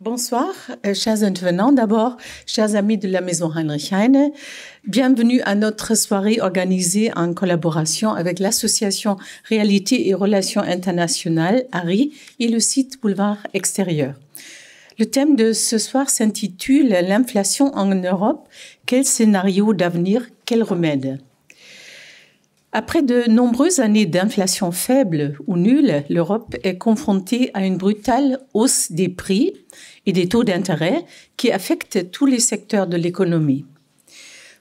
Bonsoir, chers intervenants. D'abord, chers amis de la Maison Heinrich Heine, bienvenue à notre soirée organisée en collaboration avec l'Association Réalité et Relations Internationales, ARI, et le site Boulevard Extérieur. Le thème de ce soir s'intitule « L'inflation en Europe, quel scénario d'avenir, quel remède ?» Après de nombreuses années d'inflation faible ou nulle, l'Europe est confrontée à une brutale hausse des prix et des taux d'intérêt qui affectent tous les secteurs de l'économie.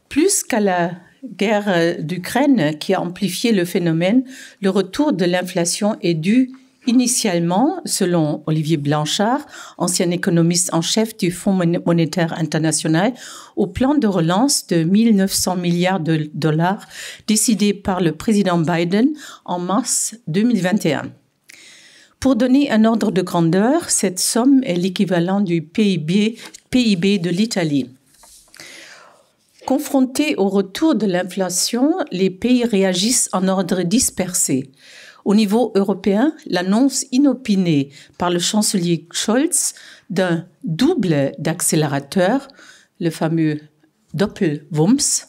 Plus qu'à la guerre d'Ukraine qui a amplifié le phénomène, le retour de l'inflation est dû initialement, selon Olivier Blanchard, ancien économiste en chef du Fonds monétaire international, au plan de relance de 1 900 milliards de dollars décidé par le président Biden en mars 2021. Pour donner un ordre de grandeur, cette somme est l'équivalent du PIB de l'Italie. Confrontés au retour de l'inflation, les pays réagissent en ordre dispersé. Au niveau européen, l'annonce inopinée par le chancelier Scholz d'un double d'accélérateur, le fameux Doppelwumms,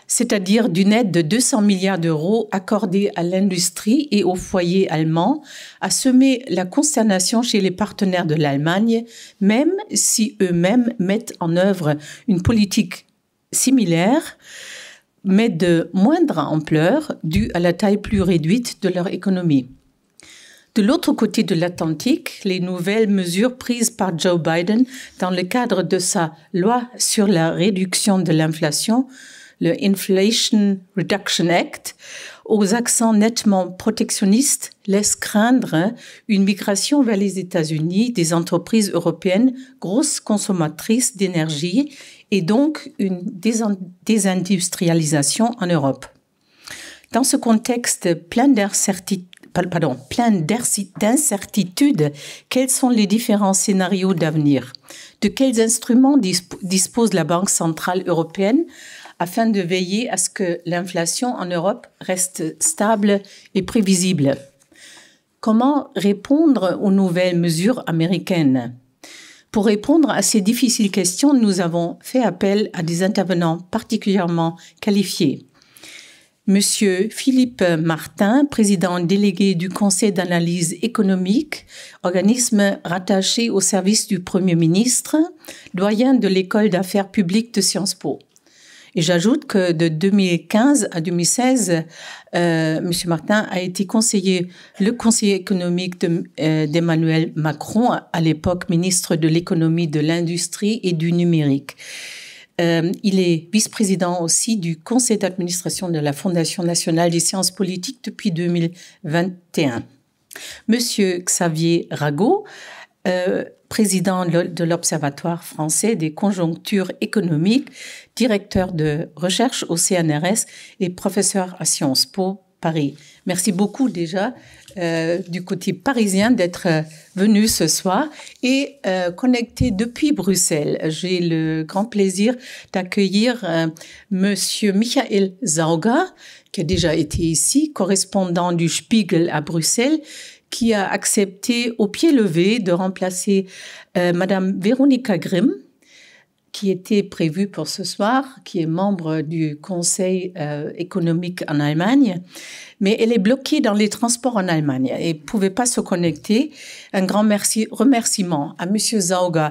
c'est-à-dire d'une aide de 200 milliards d'euros accordée à l'industrie et aux foyers allemands, a semé la consternation chez les partenaires de l'Allemagne, même si eux-mêmes mettent en œuvre une politique similaire, mais de moindre ampleur due à la taille plus réduite de leur économie. De l'autre côté de l'Atlantique, les nouvelles mesures prises par Joe Biden dans le cadre de sa loi sur la réduction de l'inflation, le Inflation Reduction Act, aux accents nettement protectionnistes, laissent craindre une migration vers les États-Unis des entreprises européennes grosses consommatrices d'énergie et donc une désindustrialisation en Europe. Dans ce contexte plein d'incertitudes, quels sont les différents scénarios d'avenir? De quels instruments dispose la Banque centrale européenne afin de veiller à ce que l'inflation en Europe reste stable et prévisible? Comment répondre aux nouvelles mesures américaines? Pour répondre à ces difficiles questions, nous avons fait appel à des intervenants particulièrement qualifiés. Monsieur Philippe Martin, président délégué du Conseil d'analyse économique, organisme rattaché au service du Premier ministre, doyen de l'École d'affaires publiques de Sciences Po. Et j'ajoute que de 2015 à 2016, M. Martin a été le conseiller économique d'Emmanuel Macron, à l'époque ministre de l'économie, de l'industrie et du numérique. Il est vice-président aussi du conseil d'administration de la Fondation nationale des sciences politiques depuis 2021. Monsieur Xavier Rago, président de l'Observatoire français des conjonctures économiques, directeur de recherche au CNRS et professeur à Sciences Po Paris. Merci beaucoup déjà du côté parisien d'être venu ce soir et connecté depuis Bruxelles. J'ai le grand plaisir d'accueillir Monsieur Michael Sauger, qui a déjà été ici, correspondant du Spiegel à Bruxelles, qui a accepté au pied levé de remplacer Madame Veronika Grimm, qui était prévue pour ce soir, qui est membre du Conseil économique en Allemagne, mais elle est bloquée dans les transports en Allemagne et ne pouvait pas se connecter. Un grand remerciement à Monsieur Sauger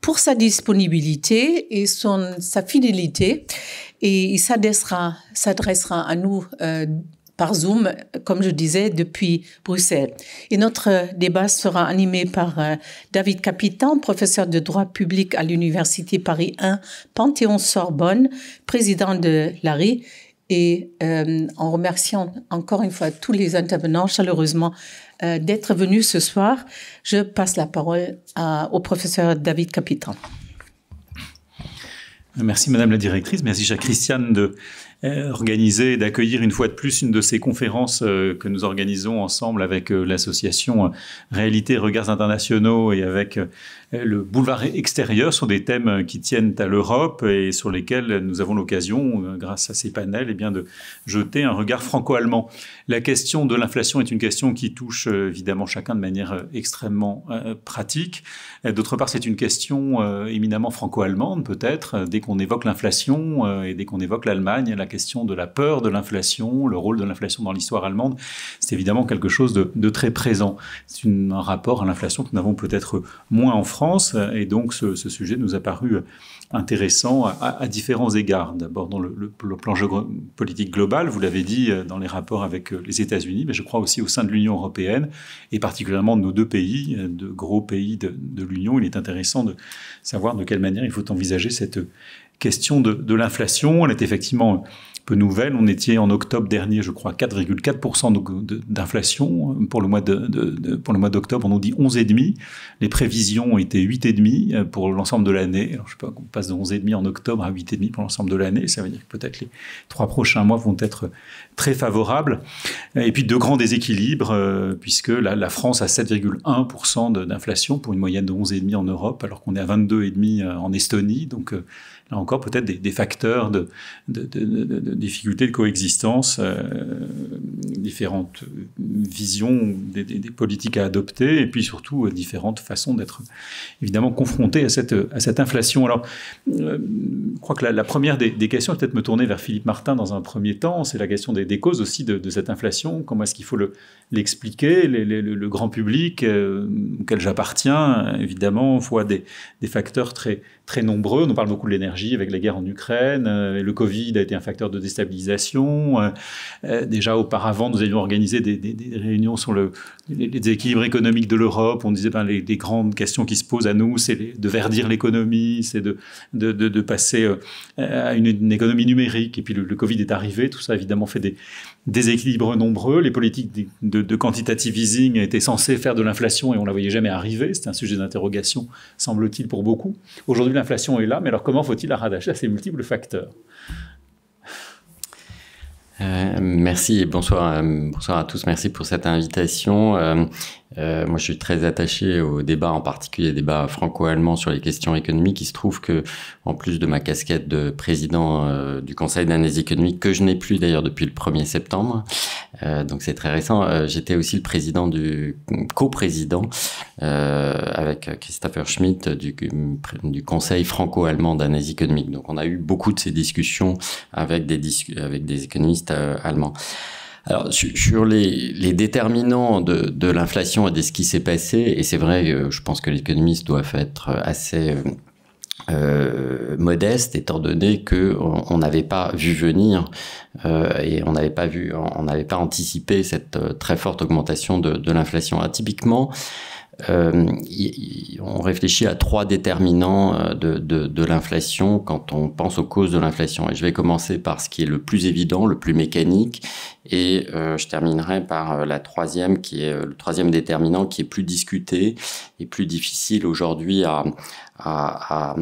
pour sa disponibilité et sa fidélité, et il s'adressera à nous par Zoom, comme je disais, depuis Bruxelles. Et notre débat sera animé par David Capitan, professeur de droit public à l'Université Paris 1, Panthéon-Sorbonne, président de l'ARI, et en remerciant encore une fois tous les intervenants chaleureusement d'être venus ce soir, je passe la parole au professeur David Capitan. Merci Madame la Directrice, merci chère Christiane de organisé, d'accueillir une fois de plus une de ces conférences que nous organisons ensemble avec l'association Réalité Regards Internationaux et avec le boulevard extérieur sur des thèmes qui tiennent à l'Europe et sur lesquels nous avons l'occasion, grâce à ces panels, eh bien, de jeter un regard franco-allemand. La question de l'inflation est une question qui touche évidemment chacun de manière extrêmement pratique. D'autre part, c'est une question éminemment franco-allemande, peut-être. Dès qu'on évoque l'inflation et dès qu'on évoque l'Allemagne, la question de la peur de l'inflation, le rôle de l'inflation dans l'histoire allemande, c'est évidemment quelque chose de très présent. C'est un rapport à l'inflation que nous avons peut-être moins en France, et donc ce sujet nous a paru intéressant à différents égards. D'abord dans le plan géopolitique global, vous l'avez dit, dans les rapports avec les États-Unis, mais je crois aussi au sein de l'Union européenne, et particulièrement de nos deux pays, de gros pays de l'Union. Il est intéressant de savoir de quelle manière il faut envisager cette question de l'inflation. Elle est effectivement peu nouvelle. On était en octobre dernier, je crois, 4,4% d'inflation. Pour le mois d'octobre, on nous dit 11,5%. Les prévisions étaient 8,5% pour l'ensemble de l'année. Alors, je sais pas, on passe de 11,5% en octobre à 8,5% pour l'ensemble de l'année. Ça veut dire que peut-être les 3 prochains mois vont être très favorables. Et puis, de grands déséquilibres, puisque la France a 7,1% d'inflation pour une moyenne de 11,5% en Europe, alors qu'on est à 22,5% en Estonie. Donc, là encore, peut-être des facteurs de difficultés de coexistence, différentes visions des politiques à adopter, et puis surtout différentes façons d'être évidemment confrontés à cette inflation. Alors, je crois que la première des questions, peut-être me tourner vers Philippe Martin dans un premier temps, c'est la question des causes aussi de cette inflation. Comment est-ce qu'il faut l'expliquer? Le grand public auquel j'appartiens, évidemment, voit des facteurs très nombreux. On parle beaucoup de l'énergie avec la guerre en Ukraine. Le Covid a été un facteur de déstabilisation. Déjà auparavant, nous avions organisé des réunions sur les équilibres économiques de l'Europe. On disait les grandes questions qui se posent à nous, c'est de verdir l'économie, c'est de passer à une économie numérique. Et puis le Covid est arrivé. Tout ça, évidemment, fait des déséquilibres nombreux. Les politiques de quantitative easing étaient censées faire de l'inflation et on ne la voyait jamais arriver. C'était un sujet d'interrogation, semble-t-il, pour beaucoup. Aujourd'hui, l'inflation est là, mais alors comment faut-il la rattacher à ces multiples facteurs? Merci et bonsoir à tous. Merci pour cette invitation. Moi, je suis très attaché au débat, en particulier débat franco-allemand sur les questions économiques. Il se trouve que, en plus de ma casquette de président du Conseil d'analyse économique, que je n'ai plus d'ailleurs depuis le 1er septembre, donc c'est très récent, j'étais aussi le président coprésident avec Christopher Schmidt du Conseil franco-allemand d'analyse économique. Donc on a eu beaucoup de ces discussions avec des économistes allemands. Alors, sur les déterminants de l'inflation et de ce qui s'est passé, et c'est vrai, je pense que les économistes doivent être assez modestes, étant donné que on n'avait pas vu venir et on n'avait pas anticipé cette très forte augmentation de l'inflation. Typiquement, on réfléchit à 3 déterminants de l'inflation quand on pense aux causes de l'inflation. Et je vais commencer par ce qui est le plus évident, le plus mécanique, et je terminerai par le troisième déterminant qui est plus discuté et plus difficile aujourd'hui à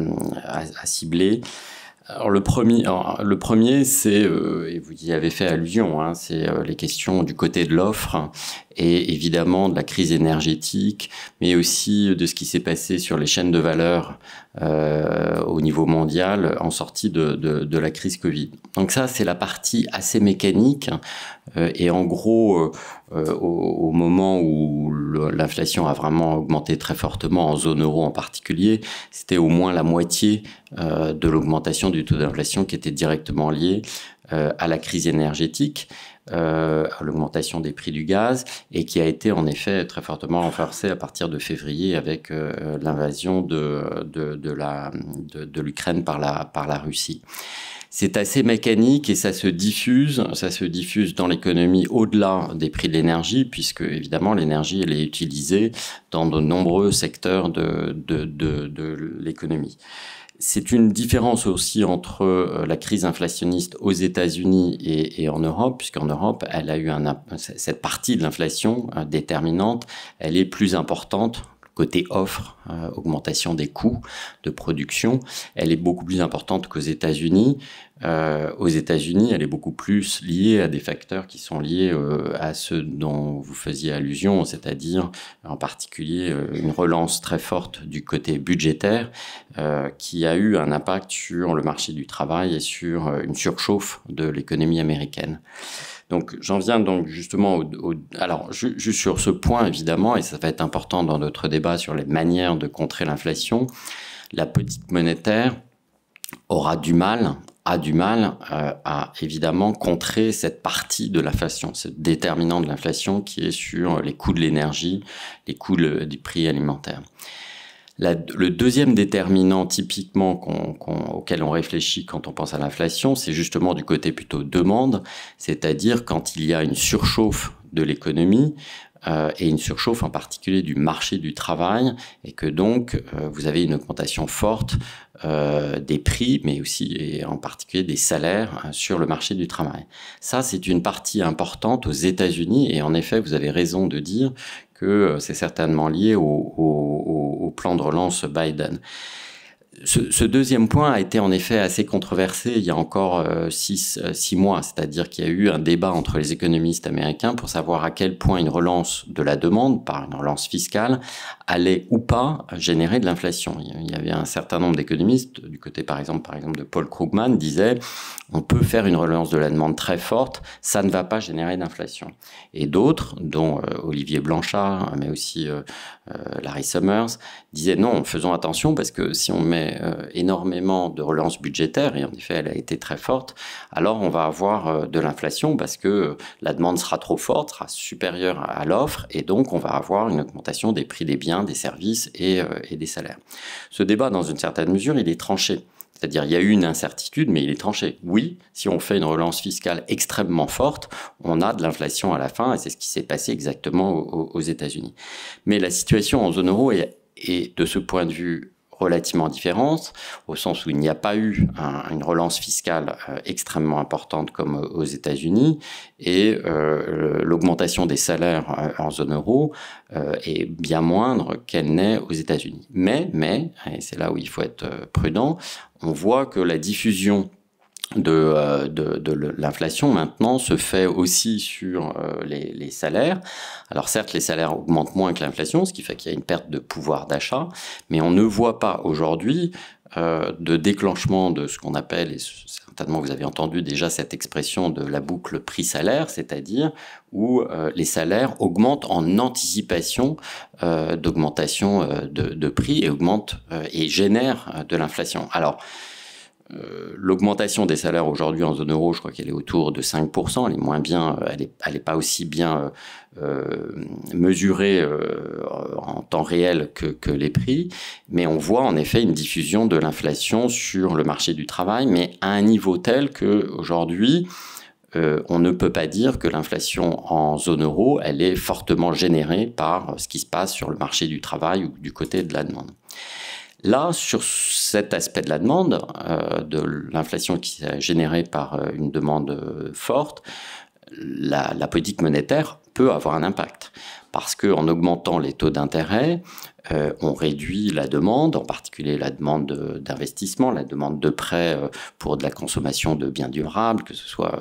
cibler. Alors le premier, c'est, et vous y avez fait allusion, hein, c'est les questions du côté de l'offre et évidemment de la crise énergétique, mais aussi de ce qui s'est passé sur les chaînes de valeur au niveau mondial en sortie de la crise Covid. Donc ça, c'est la partie assez mécanique et en gros, au moment où l'inflation a vraiment augmenté très fortement en zone euro en particulier, c'était au moins la moitié de l'augmentation du taux d'inflation qui était directement liée à la crise énergétique, à l'augmentation des prix du gaz, et qui a été en effet très fortement renforcée à partir de février avec l'invasion de l'Ukraine par la Russie. C'est assez mécanique et ça se diffuse dans l'économie au-delà des prix de l'énergie, puisque évidemment l'énergie elle est utilisée dans de nombreux secteurs de l'économie. C'est une différence aussi entre la crise inflationniste aux États-Unis et en Europe, puisqu'en Europe, elle a eu cette partie de l'inflation déterminante, elle est plus importante côté offre, augmentation des coûts de production, elle est beaucoup plus importante qu'aux États-Unis. Aux États-Unis, elle est beaucoup plus liée à des facteurs qui sont liés à ceux dont vous faisiez allusion, c'est-à-dire en particulier une relance très forte du côté budgétaire qui a eu un impact sur le marché du travail et sur une surchauffe de l'économie américaine. Donc j'en viens donc justement alors juste sur ce point évidemment, et ça va être important dans notre débat sur les manières de contrer l'inflation, la politique monétaire a du mal à évidemment contrer cette partie de l'inflation, ce déterminant de l'inflation qui est sur les coûts de l'énergie, les coûts des prix alimentaires. Le deuxième déterminant typiquement auquel on réfléchit quand on pense à l'inflation, c'est justement du côté plutôt demande, c'est-à-dire quand il y a une surchauffe de l'économie, et une surchauffe en particulier du marché du travail, et que donc vous avez une augmentation forte des prix, mais aussi et en particulier des salaires sur le marché du travail. Ça, c'est une partie importante aux États-Unis, et en effet, vous avez raison de dire que c'est certainement lié au plan de relance Biden. Ce deuxième point a été en effet assez controversé il y a encore 6 mois, c'est-à-dire qu'il y a eu un débat entre les économistes américains pour savoir à quel point une relance de la demande, par une relance fiscale, allait ou pas générer de l'inflation. Il y avait un certain nombre d'économistes, du côté par exemple de Paul Krugman, disaient on peut faire une relance de la demande très forte, ça ne va pas générer d'inflation. Et d'autres, dont Olivier Blanchard, mais aussi Larry Summers, disaient non, faisons attention parce que si on met énormément de relance budgétaire, et en effet elle a été très forte, alors on va avoir de l'inflation parce que la demande sera trop forte, sera supérieure à l'offre, et donc on va avoir une augmentation des prix des biens, des services et des salaires. Ce débat, dans une certaine mesure, il est tranché. C'est-à-dire il y a eu une incertitude, mais il est tranché. Oui, si on fait une relance fiscale extrêmement forte, on a de l'inflation à la fin, et c'est ce qui s'est passé exactement aux États-Unis. Mais la situation en zone euro est de ce point de vue relativement différente, au sens où il n'y a pas eu une relance fiscale extrêmement importante comme aux États-Unis, et l'augmentation des salaires en zone euro est bien moindre qu'elle n'est aux États-Unis. Mais, et c'est là où il faut être prudent, on voit que la diffusion de l'inflation maintenant se fait aussi sur les salaires. Alors certes, les salaires augmentent moins que l'inflation, ce qui fait qu'il y a une perte de pouvoir d'achat, mais on ne voit pas aujourd'hui de déclenchement de ce qu'on appelle, et certainement vous avez entendu déjà cette expression de la boucle prix-salaire, c'est-à-dire où les salaires augmentent en anticipation d'augmentation de prix et augmentent et génèrent de l'inflation. Alors, l'augmentation des salaires aujourd'hui en zone euro, je crois qu'elle est autour de 5%. Elle est moins bien, elle est pas aussi bien mesurée en temps réel que les prix. Mais on voit en effet une diffusion de l'inflation sur le marché du travail, mais à un niveau tel que aujourd'hui, on ne peut pas dire que l'inflation en zone euro, elle est fortement générée par ce qui se passe sur le marché du travail ou du côté de la demande. Là, sur cet aspect de la demande, de l'inflation qui est générée par une demande forte, la politique monétaire peut avoir un impact. Parce qu'en augmentant les taux d'intérêt, on réduit la demande, en particulier la demande d'investissement, la demande de prêts pour de la consommation de biens durables, que ce soit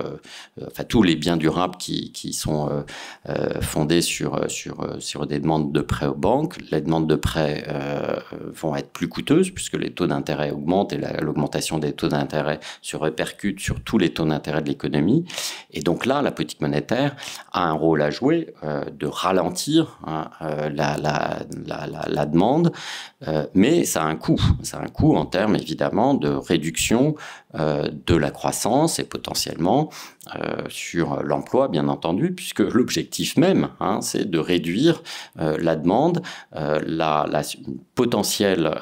tous les biens durables qui sont fondés sur des demandes de prêts aux banques. Les demandes de prêts vont être plus coûteuses puisque les taux d'intérêt augmentent et l'augmentation des taux d'intérêt se répercute sur tous les taux d'intérêt de l'économie. Et donc là, la politique monétaire a un rôle à jouer de ralentir la demande, mais ça a un coût. Ça a un coût en termes évidemment de réduction de la croissance et potentiellement sur l'emploi, bien entendu, puisque l'objectif même, c'est de réduire la demande, potentiel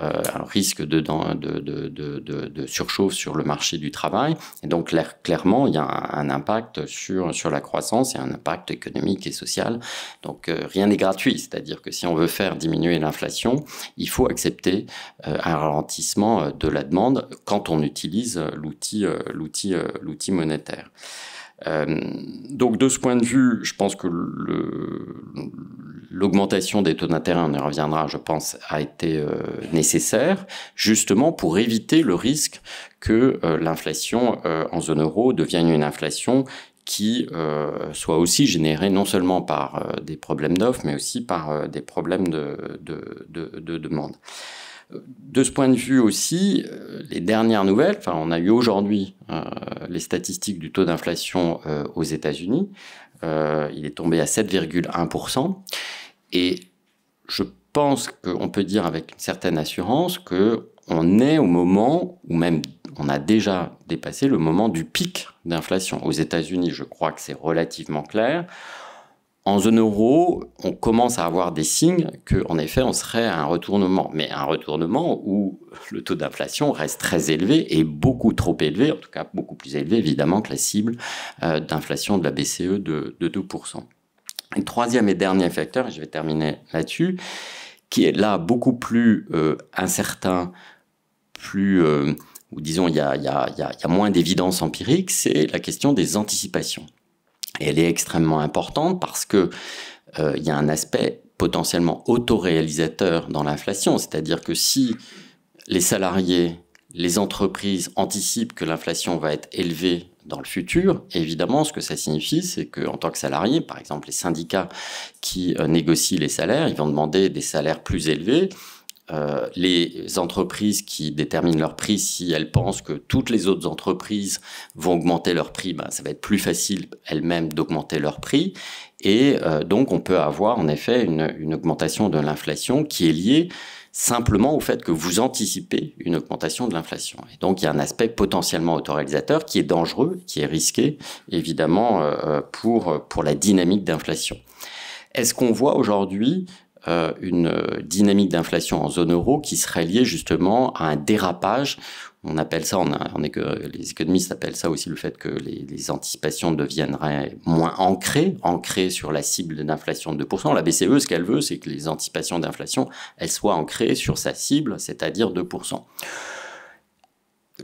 risque de surchauffe sur le marché du travail. Et donc clairement, il y a un impact sur la croissance et un impact économique et social. Donc rien n'est gratuit, c'est-à-dire que si on veut faire diminuer l'inflation, il faut accepter un ralentissement de la demande quand on utilise l'outil monétaire. Donc de ce point de vue, je pense que l'augmentation des taux d'intérêt, on y reviendra, je pense, a été nécessaire, justement pour éviter le risque que l'inflation en zone euro devienne une inflation qui soit aussi générée non seulement par des problèmes d'offres, mais aussi par des problèmes de demande. De ce point de vue aussi, les dernières nouvelles, enfin, on a eu aujourd'hui les statistiques du taux d'inflation aux États-Unis. Il est tombé à 7,1%. Et je pense qu'on peut dire avec une certaine assurance qu'on est au moment, ou même on a déjà dépassé le moment du pic d'inflation. Aux États-Unis, je crois que c'est relativement clair. En zone euro, on commence à avoir des signes qu'en effet, on serait à un retournement. Mais un retournement où le taux d'inflation reste très élevé et beaucoup trop élevé, en tout cas beaucoup plus élevé évidemment que la cible d'inflation de la BCE de 2%. Le troisième et dernier facteur, et je vais terminer là-dessus, qui est là beaucoup plus incertain, ou disons il y a moins d'évidence empirique, c'est la question des anticipations. Et elle est extrêmement importante parce que il y a un aspect potentiellement autoréalisateur dans l'inflation, c'est-à-dire que si les salariés, les entreprises anticipent que l'inflation va être élevée dans le futur, évidemment, ce que ça signifie, c'est qu'en tant que salarié, par exemple, les syndicats qui négocient les salaires, ils vont demander des salaires plus élevés. Les entreprises qui déterminent leur prix, si elles pensent que toutes les autres entreprises vont augmenter leur prix, ça va être plus facile elles-mêmes d'augmenter leur prix. Et donc, on peut avoir en effet une augmentation de l'inflation qui est liée simplement au fait que vous anticipez une augmentation de l'inflation. Et donc, il y a un aspect potentiellement autoréalisateur qui est dangereux, qui est risqué, évidemment, pour la dynamique d'inflation. Est-ce qu'on voit aujourd'hui une dynamique d'inflation en zone euro qui serait liée justement à un dérapage? On appelle ça, les économistes appellent ça aussi le fait que les anticipations deviendraient moins ancrées sur la cible d'inflation de 2%. La BCE, ce qu'elle veut, c'est que les anticipations d'inflation, elles soient ancrées sur sa cible, c'est-à-dire 2%.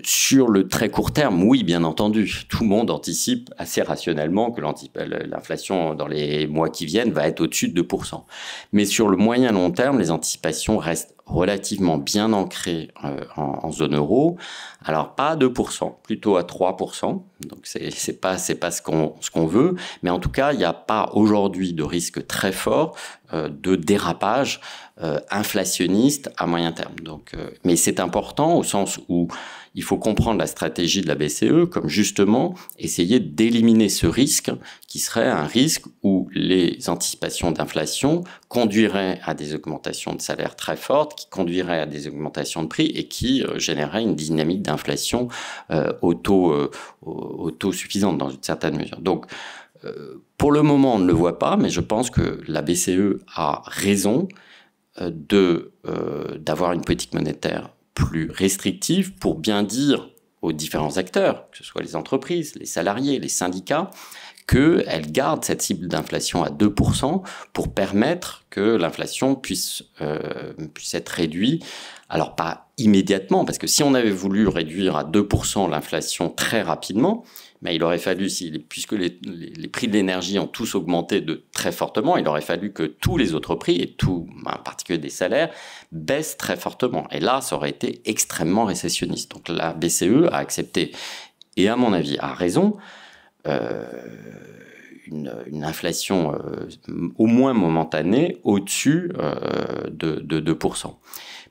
Sur le très court terme, oui, bien entendu, tout le monde anticipe assez rationnellement que l'inflation dans les mois qui viennent va être au-dessus de 2%. Mais sur le moyen long terme, les anticipations restent relativement bien ancrées en zone euro. Alors pas à 2%, plutôt à 3%. Donc c'est pas ce qu'on veut, mais en tout cas, il n'y a pas aujourd'hui de risque très fort de dérapage inflationniste à moyen terme. Donc, mais c'est important au sens où il faut comprendre la stratégie de la BCE comme justement essayer d'éliminer ce risque qui serait un risque où les anticipations d'inflation conduiraient à des augmentations de salaires très fortes, qui conduiraient à des augmentations de prix et qui généreraient une dynamique d'inflation auto-suffisante dans une certaine mesure. Donc, pour le moment, on ne le voit pas, mais je pense que la BCE a raison d'avoir une politique monétaire plus restrictive pour bien dire aux différents acteurs, que ce soit les entreprises, les salariés, les syndicats, qu'elle garde cette cible d'inflation à 2% pour permettre que l'inflation puisse être réduite. Alors pas immédiatement, parce que si on avait voulu réduire à 2% l'inflation très rapidement, mais il aurait fallu, puisque les prix de l'énergie ont tous augmenté très fortement, il aurait fallu que tous les autres prix, et en particulier des salaires, baissent très fortement. Et là, ça aurait été extrêmement récessionniste. Donc la BCE a accepté, et à mon avis a raison, une inflation au moins momentanée au-dessus de 2%.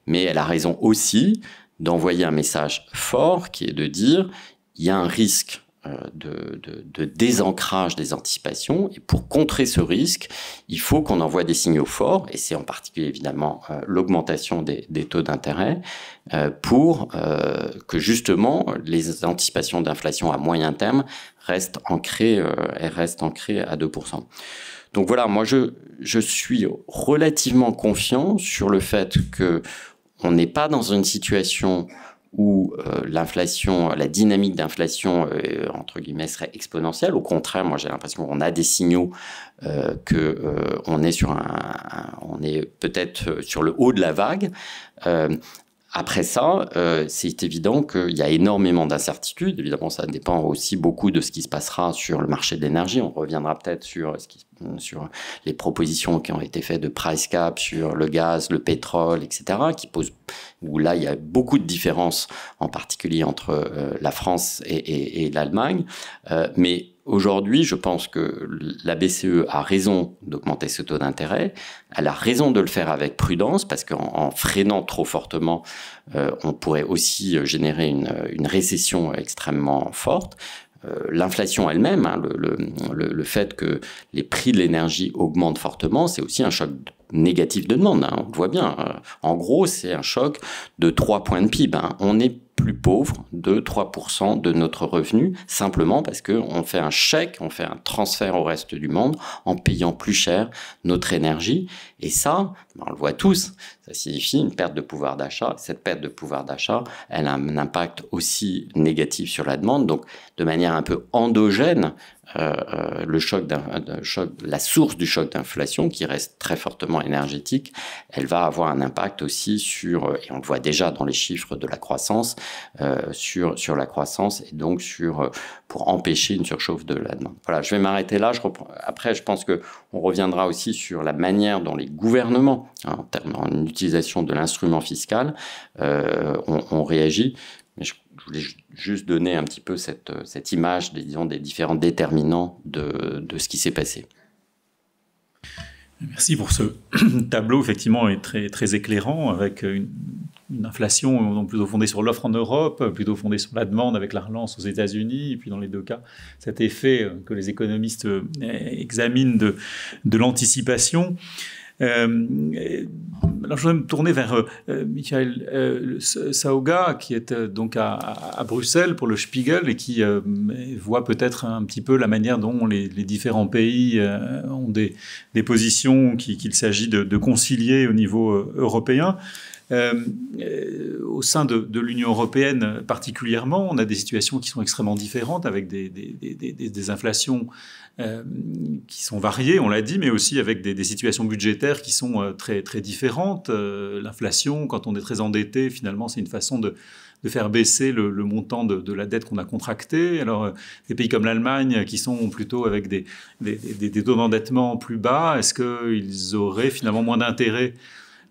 Mais elle a raison aussi d'envoyer un message fort qui est de dire il y a un risque de désancrage des anticipations, et pour contrer ce risque, il faut qu'on envoie des signaux forts, et c'est en particulier évidemment l'augmentation des taux d'intérêt, pour que justement les anticipations d'inflation à moyen terme restent ancrées à 2%. Donc voilà, moi je suis relativement confiant sur le fait que on n'est pas dans une situation où l'inflation, la dynamique d'inflation, entre guillemets, serait exponentielle. Au contraire, moi j'ai l'impression qu'on a des signaux on est peut-être sur le haut de la vague, Après ça, c'est évident qu'il y a énormément d'incertitudes. Évidemment, ça dépend aussi beaucoup de ce qui se passera sur le marché de l'énergie. On reviendra peut-être sur les propositions qui ont été faites de price cap sur le gaz, le pétrole, etc., où là, il y a beaucoup de différences, en particulier entre la France et l'Allemagne. Mais aujourd'hui, je pense que la BCE a raison d'augmenter ce taux d'intérêt. Elle a raison de le faire avec prudence, parce qu'en freinant trop fortement, on pourrait aussi générer une récession extrêmement forte. L'inflation elle-même, hein, le fait que les prix de l'énergie augmentent fortement, c'est aussi un choc négatif de demande, hein, on le voit bien. En gros, c'est un choc de 3 points de PIB. Hein. On est plus pauvre de 3% de notre revenu, simplement parce qu'on fait un chèque, on fait un transfert au reste du monde en payant plus cher notre énergie. Et ça, on le voit tous, ça signifie une perte de pouvoir d'achat. Cette perte de pouvoir d'achat, elle a un impact aussi négatif sur la demande. Donc, de manière un peu endogène, la source du choc d'inflation, qui reste très fortement énergétique, elle va avoir un impact aussi sur, et on le voit déjà dans les chiffres de la croissance, sur la croissance, et donc pour empêcher une surchauffe de la demande. Voilà, je vais m'arrêter là. Après, je pense que on reviendra aussi sur la manière dont les gouvernements, hein, en utilisation de l'instrument fiscal, on réagit. Mais je voulais juste donner un petit peu cette image des différents déterminants de ce qui s'est passé. Merci pour ce tableau, effectivement, est très, très éclairant, avec une inflation plutôt fondée sur l'offre en Europe, plutôt fondée sur la demande avec la relance aux États-Unis, et puis dans les deux cas, cet effet que les économistes examinent de l'anticipation. Alors, je voudrais me tourner vers Michael Sauga, qui est donc à Bruxelles pour le Spiegel, et qui voit peut-être un petit peu la manière dont les différents pays ont des positions qu'il s'agit de concilier au niveau européen. Au sein de l'Union européenne particulièrement, on a des situations qui sont extrêmement différentes, avec des inflations qui sont variées, on l'a dit, mais aussi avec des situations budgétaires qui sont très, très différentes. L'inflation, quand on est très endetté, finalement, c'est une façon de faire baisser le montant de la dette qu'on a contractée. Alors, des pays comme l'Allemagne, qui sont plutôt avec des taux d'endettement plus bas, est-ce qu'ils auraient finalement moins d'intérêt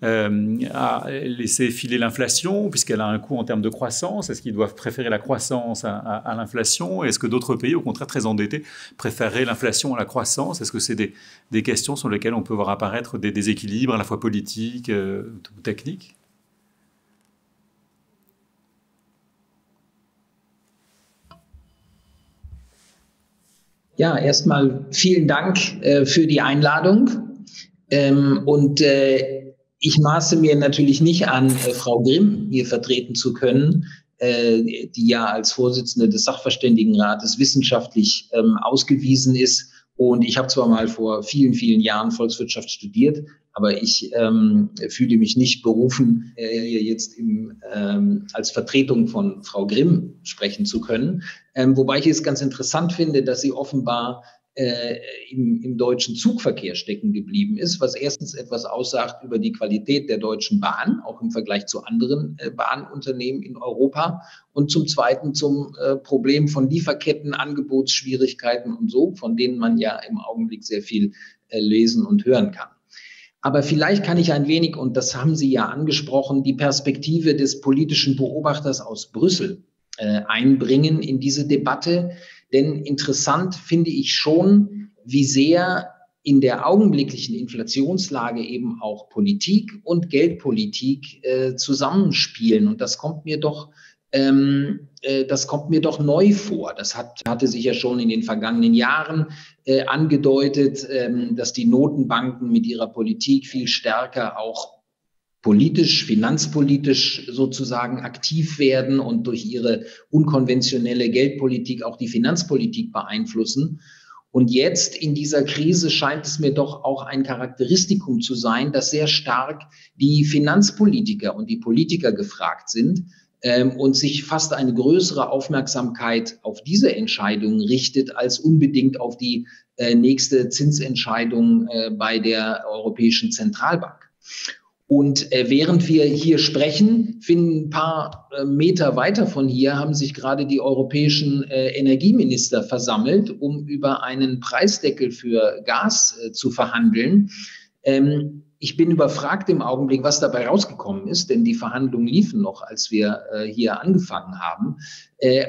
à laisser filer l'inflation, puisqu'elle a un coût en termes de croissance? Est-ce qu'ils doivent préférer la croissance à l'inflation? Est-ce que d'autres pays, au contraire très endettés, préféreraient l'inflation à la croissance? Est-ce que c'est des questions sur lesquelles on peut voir apparaître des déséquilibres à la fois politiques ou techniques? Ja, erstmal vielen Dank für die Einladung. Ich maße mir natürlich nicht an, Frau Grimm hier vertreten zu können, die ja als Vorsitzende des Sachverständigenrates wissenschaftlich ausgewiesen ist. Und ich habe zwar mal vor vielen, vielen Jahren Volkswirtschaft studiert, aber ich fühle mich nicht berufen, hier jetzt als Vertretung von Frau Grimm sprechen zu können. Wobei ich es ganz interessant finde, dass sie offenbar im deutschen Zugverkehr stecken geblieben ist, was erstens etwas aussagt über die Qualität der Deutschen Bahn, auch im Vergleich zu anderen Bahnunternehmen in Europa, und zum Zweiten zum Problem von Lieferketten, Angebotsschwierigkeiten und so, von denen man ja im Augenblick sehr viel lesen und hören kann. Aber vielleicht kann ich ein wenig, und das haben Sie ja angesprochen, die Perspektive des politischen Beobachters aus Brüssel einbringen in diese Debatte. Denn interessant finde ich schon, wie sehr in der augenblicklichen Inflationslage eben auch Politik und Geldpolitik zusammenspielen. Und das kommt mir doch neu vor. Das hatte sich ja schon in den vergangenen Jahren angedeutet, dass die Notenbanken mit ihrer Politik viel stärker auch politisch, finanzpolitisch sozusagen aktiv werden und durch ihre unkonventionelle Geldpolitik auch die Finanzpolitik beeinflussen. Und jetzt in dieser Krise scheint es mir doch auch ein Charakteristikum zu sein, dass sehr stark die Finanzpolitiker und die Politiker gefragt sind und sich fast eine größere Aufmerksamkeit auf diese Entscheidungen richtet, als unbedingt auf die nächste Zinsentscheidung bei der Europäischen Zentralbank. Und während wir hier sprechen, finden ein paar Meter weiter von hier, haben sich gerade die europäischen Energieminister versammelt, um über einen Preisdeckel für Gas zu verhandeln. Ich bin überfragt im Augenblick, was dabei rausgekommen ist, denn die Verhandlungen liefen noch, als wir hier angefangen haben.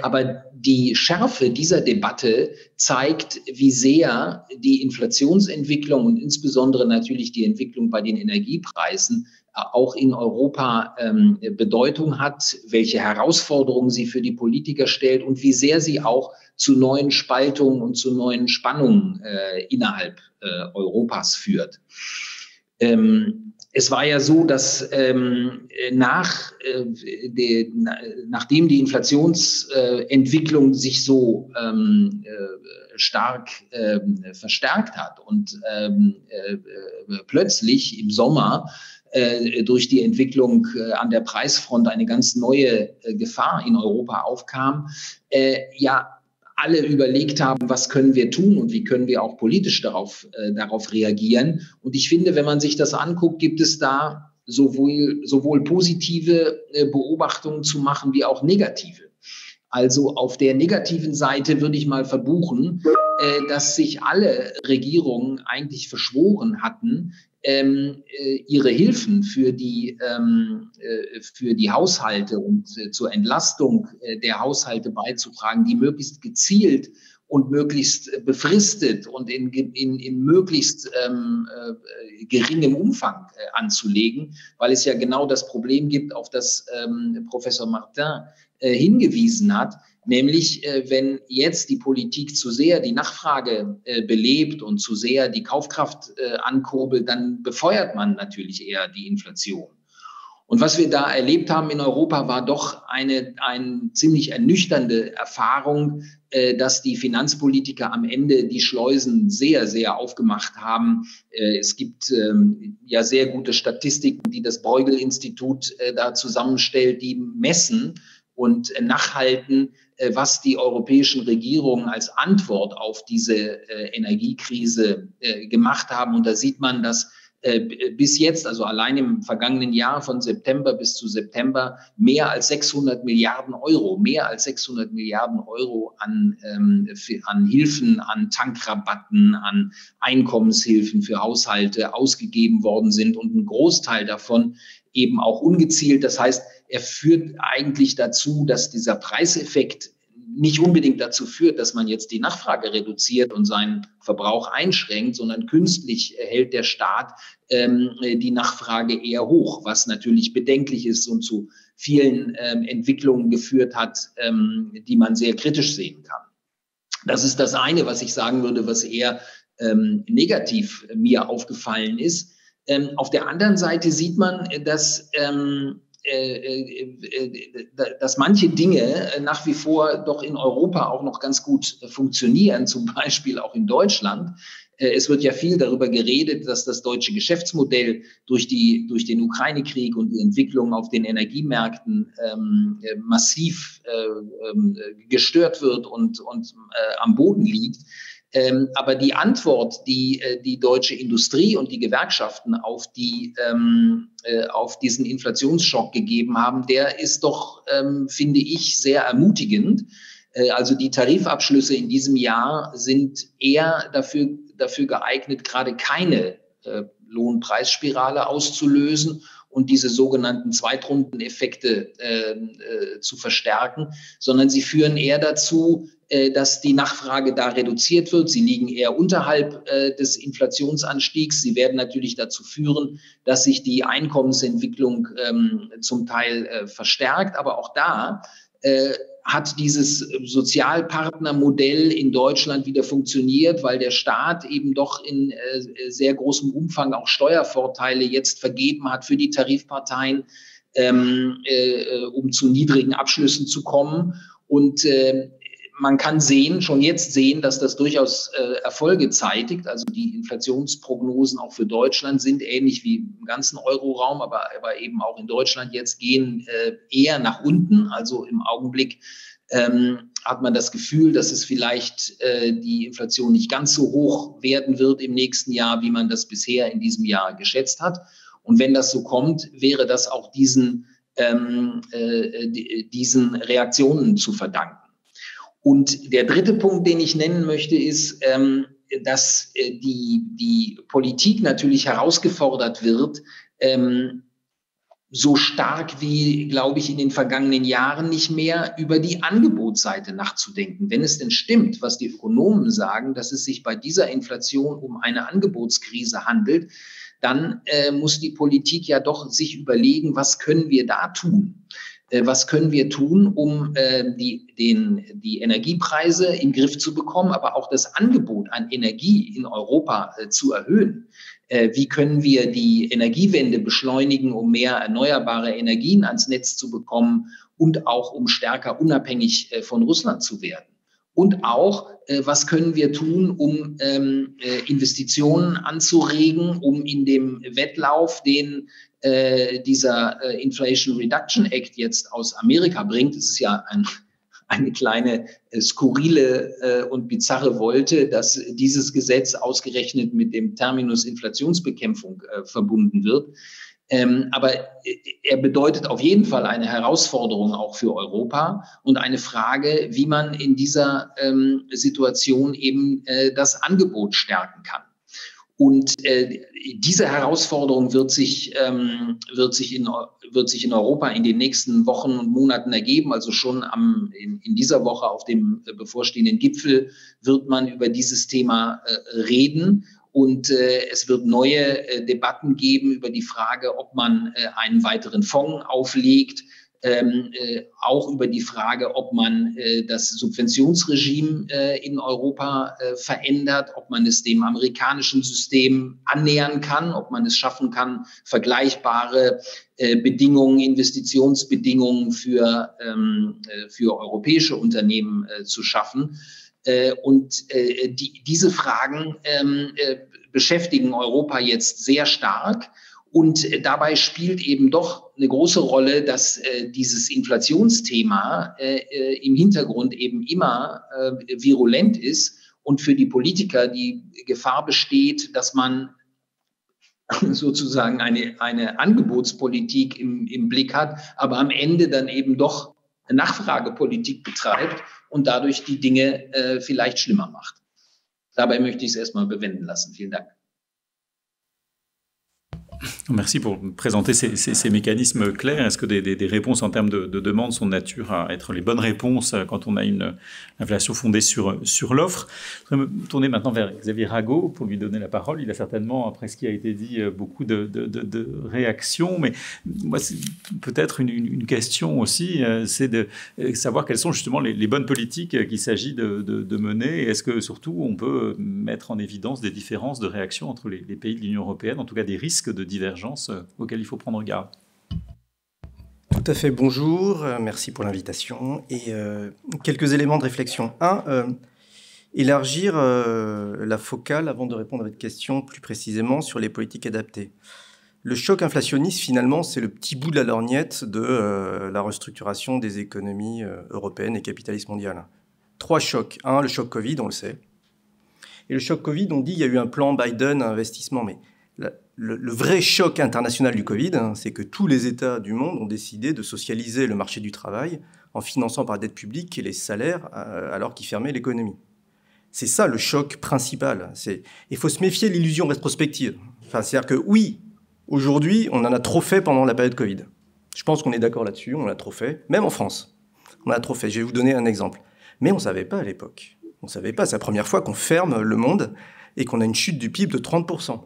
Aber die Schärfe dieser Debatte zeigt, wie sehr die Inflationsentwicklung und insbesondere natürlich die Entwicklung bei den Energiepreisen auch in Europa Bedeutung hat, welche Herausforderungen sie für die Politiker stellt und wie sehr sie auch zu neuen Spaltungen und zu neuen Spannungen innerhalb Europas führt. Es war ja so, dass nachdem die Inflationsentwicklung sich so stark verstärkt hat und plötzlich im Sommer durch die Entwicklung an der Preisfront eine ganz neue Gefahr in Europa aufkam, alle überlegt haben, was können wir tun und wie können wir auch politisch darauf reagieren. Und ich finde, wenn man sich das anguckt, gibt es da sowohl positive Beobachtungen zu machen wie auch negative. Also auf der negativen Seite würde ich mal verbuchen, dass sich alle Regierungen eigentlich verschworen hatten, ihre Hilfen für die Haushalte und zur Entlastung der Haushalte beizutragen, die möglichst gezielt und möglichst befristet und in möglichst geringem Umfang anzulegen, weil es ja genau das Problem gibt, auf das Professor Martin hingewiesen hat, nämlich wenn jetzt die Politik zu sehr die Nachfrage belebt und zu sehr die Kaufkraft ankurbelt, dann befeuert man natürlich eher die Inflation. Und was wir da erlebt haben in Europa, war doch eine ziemlich ernüchternde Erfahrung, dass die Finanzpolitiker am Ende die Schleusen sehr, sehr aufgemacht haben. Es gibt ja sehr gute Statistiken, die das Bruegel-Institut da zusammenstellt, die messen und nachhalten, was die europäischen Regierungen als Antwort auf diese Energiekrise gemacht haben. Und da sieht man, dass bis jetzt, also allein im vergangenen Jahr von September bis zu September, mehr als 600 Milliarden Euro an Hilfen, an Tankrabatten, an Einkommenshilfen für Haushalte ausgegeben worden sind und ein Großteil davon eben auch ungezielt. Das heißt, er führt eigentlich dazu, dass dieser Preiseffekt nicht unbedingt dazu führt, dass man jetzt die Nachfrage reduziert und seinen Verbrauch einschränkt, sondern künstlich hält der Staat die Nachfrage eher hoch, was natürlich bedenklich ist und zu vielen Entwicklungen geführt hat, die man sehr kritisch sehen kann. Das ist das eine, was ich sagen würde, was eher negativ mir aufgefallen ist. Auf der anderen Seite sieht man, dass manche Dinge nach wie vor doch in Europa auch noch ganz gut funktionieren, zum Beispiel auch in Deutschland. Es wird ja viel darüber geredet, dass das deutsche Geschäftsmodell durch den Ukraine-Krieg und die Entwicklung auf den Energiemärkten massiv gestört wird und am Boden liegt. Aber die Antwort, die die deutsche Industrie und die Gewerkschaften auf diesen Inflationsschock gegeben haben, der ist doch, finde ich, sehr ermutigend. Also die Tarifabschlüsse in diesem Jahr sind eher dafür geeignet, gerade keine Lohnpreisspirale auszulösen und diese sogenannten Zweitrundeneffekte zu verstärken, sondern sie führen eher dazu, dass die Nachfrage da reduziert wird. Sie liegen eher unterhalb des Inflationsanstiegs. Sie werden natürlich dazu führen, dass sich die Einkommensentwicklung zum Teil verstärkt. Aber auch da hat dieses Sozialpartnermodell in Deutschland wieder funktioniert, weil der Staat eben doch in sehr großem Umfang auch Steuervorteile jetzt vergeben hat für die Tarifparteien, um zu niedrigen Abschlüssen zu kommen. Und man kann schon jetzt sehen, dass das durchaus Erfolge zeitigt. Also die Inflationsprognosen auch für Deutschland sind ähnlich wie im ganzen Euroraum, aber eben auch in Deutschland jetzt gehen eher nach unten. Also im Augenblick hat man das Gefühl, dass es vielleicht die Inflation nicht ganz so hoch werden wird im nächsten Jahr, wie man das bisher in diesem Jahr geschätzt hat. Und wenn das so kommt, wäre das auch diesen Reaktionen zu verdanken. Und der dritte Punkt, den ich nennen möchte, ist, dass die Politik natürlich herausgefordert wird, so stark wie, glaube ich, in den vergangenen Jahren nicht mehr über die Angebotsseite nachzudenken. Wenn es denn stimmt, was die Ökonomen sagen, dass es sich bei dieser Inflation um eine Angebotskrise handelt, dann muss die Politik ja doch sich überlegen, was können wir da tun? Was können wir tun, um die Energiepreise in den Griff zu bekommen, aber auch das Angebot an Energie in Europa zu erhöhen? Wie können wir die Energiewende beschleunigen, um mehr erneuerbare Energien ans Netz zu bekommen und auch um stärker unabhängig von Russland zu werden? Und auch, was können wir tun, um Investitionen anzuregen, um in dem Wettlauf, den dieser Inflation Reduction Act jetzt aus Amerika bringt, es ist ja eine kleine skurrile und bizarre Wolte, dass dieses Gesetz ausgerechnet mit dem Terminus Inflationsbekämpfung verbunden wird. Aber er bedeutet auf jeden Fall eine Herausforderung auch für Europa und eine Frage, wie man in dieser Situation eben das Angebot stärken kann. Und diese Herausforderung wird sich in Europa in den nächsten Wochen und Monaten ergeben. Also schon in dieser Woche auf dem bevorstehenden Gipfel wird man über dieses Thema reden. Und es wird neue Debatten geben über die Frage, ob man einen weiteren Fonds auflegt, auch über die Frage, ob man das Subventionsregime in Europa verändert, ob man es dem amerikanischen System annähern kann, ob man es schaffen kann, vergleichbare Bedingungen, Investitionsbedingungen für europäische Unternehmen zu schaffen. Und diese Fragen beschäftigen Europa jetzt sehr stark. Und dabei spielt eben doch eine große Rolle, dass dieses Inflationsthema im Hintergrund eben immer virulent ist und für die Politiker die Gefahr besteht, dass man sozusagen eine Angebotspolitik im Blick hat, aber am Ende dann eben doch Nachfragepolitik betreibt und dadurch die Dinge vielleicht schlimmer macht. Dabei möchte ich es erstmal bewenden lassen. Vielen Dank. Merci pour présenter ces mécanismes clairs. Est-ce que des réponses en termes de demande sont de nature à être les bonnes réponses quand on a une inflation fondée sur l'offre? Je vais me tourner maintenant vers Xavier Rago pour lui donner la parole. Il a certainement, après ce qui a été dit, beaucoup de réactions. Mais moi, c'est peut-être une question aussi, c'est de savoir quelles sont justement les bonnes politiques qu'il s'agit de mener. Et est-ce que surtout on peut mettre en évidence des différences de réaction entre les pays de l'Union européenne, en tout cas des risques de divergence auxquels il faut prendre garde? Tout à fait, bonjour, merci pour l'invitation. Et quelques éléments de réflexion. Élargir la focale avant de répondre à votre question plus précisément sur les politiques adaptées. Le choc inflationniste, finalement, c'est le petit bout de la lorgnette de la restructuration des économies européennes et capitalistes mondiales. 3 chocs. Le choc Covid, on le sait. Et le choc Covid, on dit qu'il y a eu un plan Biden à investissement, mais le vrai choc international du Covid, c'est que tous les États du monde ont décidé de socialiser le marché du travail en finançant par dette publique les salaires alors qu'ils fermaient l'économie. C'est ça le choc principal. Il faut se méfier de l'illusion rétrospective. C'est-à-dire que oui, aujourd'hui, on en a trop fait pendant la période Covid. Je pense qu'on est d'accord là-dessus, on en a trop fait, même en France. On en a trop fait. Je vais vous donner un exemple. Mais on ne savait pas à l'époque. On ne savait pas, c'est la première fois qu'on ferme le monde et qu'on a une chute du PIB de 30%.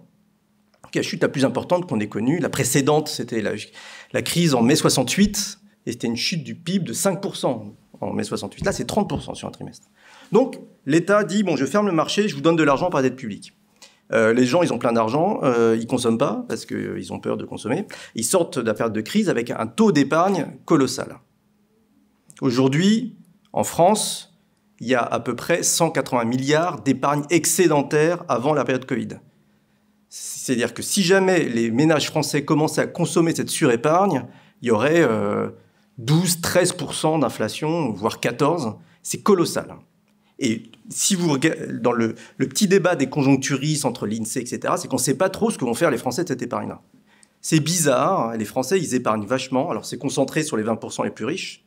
La chute la plus importante qu'on ait connue. La précédente, c'était la crise en mai 68, et c'était une chute du PIB de 5% en mai 68. Là, c'est 30% sur un trimestre. Donc, l'État dit, bon, je ferme le marché, je vous donne de l'argent par dette publique. Les gens, ils ont plein d'argent, ils ne consomment pas, parce qu'ils ont peur de consommer. Ils sortent de la période de crise avec un taux d'épargne colossal. Aujourd'hui, en France, il y a à peu près 180 milliards d'épargne excédentaire avant la période Covid. C'est-à-dire que si jamais les ménages français commençaient à consommer cette surépargne, il y aurait 12-13% d'inflation, voire 14%. C'est colossal. Et si vous regardez dans le petit débat des conjoncturistes entre l'INSEE, etc., c'est qu'on ne sait pas trop ce que vont faire les Français de cette épargne-là. C'est bizarre, les Français, ils épargnent vachement. Alors, c'est concentré sur les 20% les plus riches.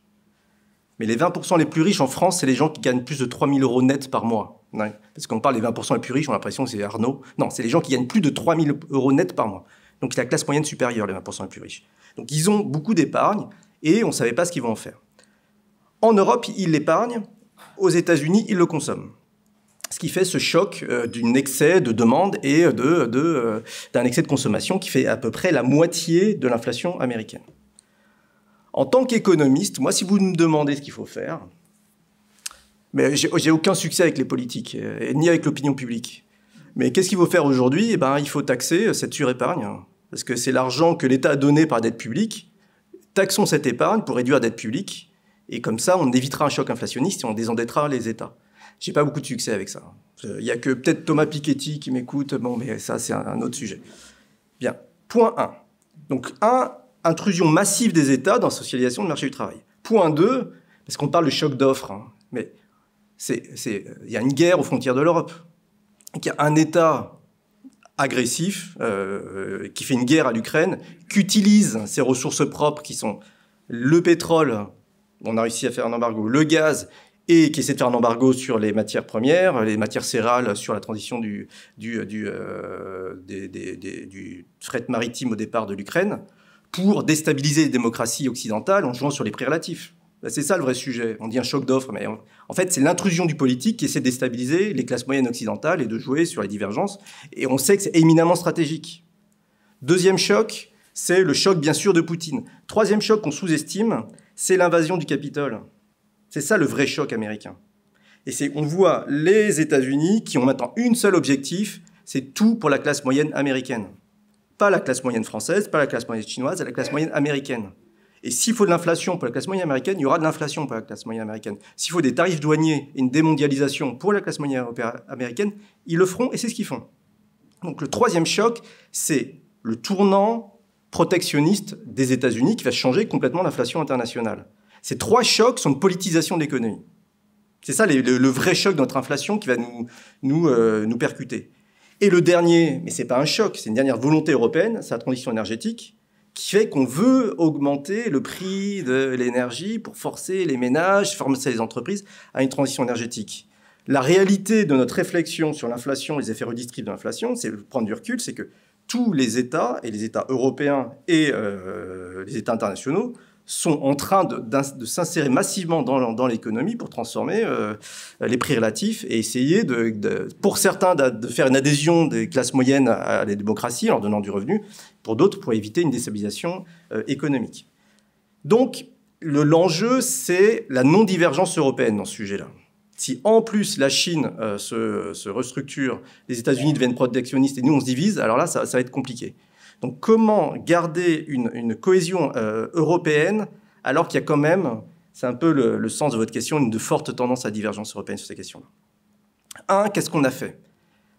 Mais les 20% les plus riches en France, c'est les gens qui gagnent plus de 3 000 € net par mois. Ouais. Parce qu'on parle des 20% les plus riches, on a l'impression que c'est Arnaud. Non, c'est les gens qui gagnent plus de 3 000 € net par mois. Donc, c'est la classe moyenne supérieure, les 20% les plus riches. Donc, ils ont beaucoup d'épargne et on ne savait pas ce qu'ils vont en faire. En Europe, ils l'épargnent. Aux États-Unis, ils le consomment. Ce qui fait ce choc d'un excès de demande et d'un excès de consommation qui fait à peu près la moitié de l'inflation américaine. En tant qu'économiste, moi, si vous me demandez ce qu'il faut faire, mais j'ai aucun succès avec les politiques, ni avec l'opinion publique. Mais qu'est-ce qu'il faut faire aujourd'hui? Il faut taxer cette surépargne, parce que c'est l'argent que l'État a donné par dette publique. Taxons cette épargne pour réduire la dette publique, et comme ça, on évitera un choc inflationniste et on désendettera les États. J'ai pas beaucoup de succès avec ça. Il y a que peut-être Thomas Piketty qui m'écoute, bon, mais ça, c'est un autre sujet. Bien, point 1. Donc, intrusion massive des États dans la socialisation du marché du travail. Point 2, parce qu'on parle de choc d'offres, mais il y a une guerre aux frontières de l'Europe. Il y a un État agressif qui fait une guerre à l'Ukraine, qui utilise ses ressources propres qui sont le pétrole, on a réussi à faire un embargo, le gaz, et qui essaie de faire un embargo sur les matières premières, les matières cérales, sur la transition du fret maritime au départ de l'Ukraine, pour déstabiliser les démocraties occidentales en jouant sur les prix relatifs. C'est ça le vrai sujet. On dit un choc d'offres, mais en fait, c'est l'intrusion du politique qui essaie de déstabiliser les classes moyennes occidentales et de jouer sur les divergences. Et on sait que c'est éminemment stratégique. Deuxième choc, c'est le choc, bien sûr, de Poutine. Troisième choc qu'on sous-estime, c'est l'invasion du Capitole. C'est ça le vrai choc américain. Et on voit les États-Unis qui ont maintenant un seul objectif, c'est tout pour la classe moyenne américaine. Pas la classe moyenne française, pas la classe moyenne chinoise, c'est la classe moyenne américaine. Et s'il faut de l'inflation pour la classe moyenne américaine, il y aura de l'inflation pour la classe moyenne américaine. S'il faut des tarifs douaniers et une démondialisation pour la classe moyenne américaine, ils le feront et c'est ce qu'ils font. Donc le troisième choc, c'est le tournant protectionniste des États-Unis qui va changer complètement l'inflation internationale. Ces trois chocs sont une politisation de l'économie. C'est ça le vrai choc de notre inflation qui va nous percuter. Et le dernier, mais ce n'est pas un choc, c'est une dernière volonté européenne, c'est la transition énergétique, qui fait qu'on veut augmenter le prix de l'énergie pour forcer les ménages, forcer les entreprises à une transition énergétique. La réalité de notre réflexion sur l'inflation, les effets redistributifs de l'inflation, c'est de prendre du recul, c'est que tous les États, et les États européens et les États internationaux, sont en train de s'insérer massivement dans l'économie pour transformer les prix relatifs et essayer, pour certains, de faire une adhésion des classes moyennes à la démocratie en leur donnant du revenu, pour d'autres, pour éviter une déstabilisation économique. Donc, l'enjeu, c'est la non-divergence européenne dans ce sujet-là. Si en plus la Chine se restructure, les États-Unis deviennent protectionnistes et nous on se divise, alors là, ça va être compliqué. Donc comment garder une cohésion européenne alors qu'il y a quand même, c'est un peu le sens de votre question, une de forte tendance à la divergence européenne sur ces questions-là. Qu'est-ce qu'on a fait?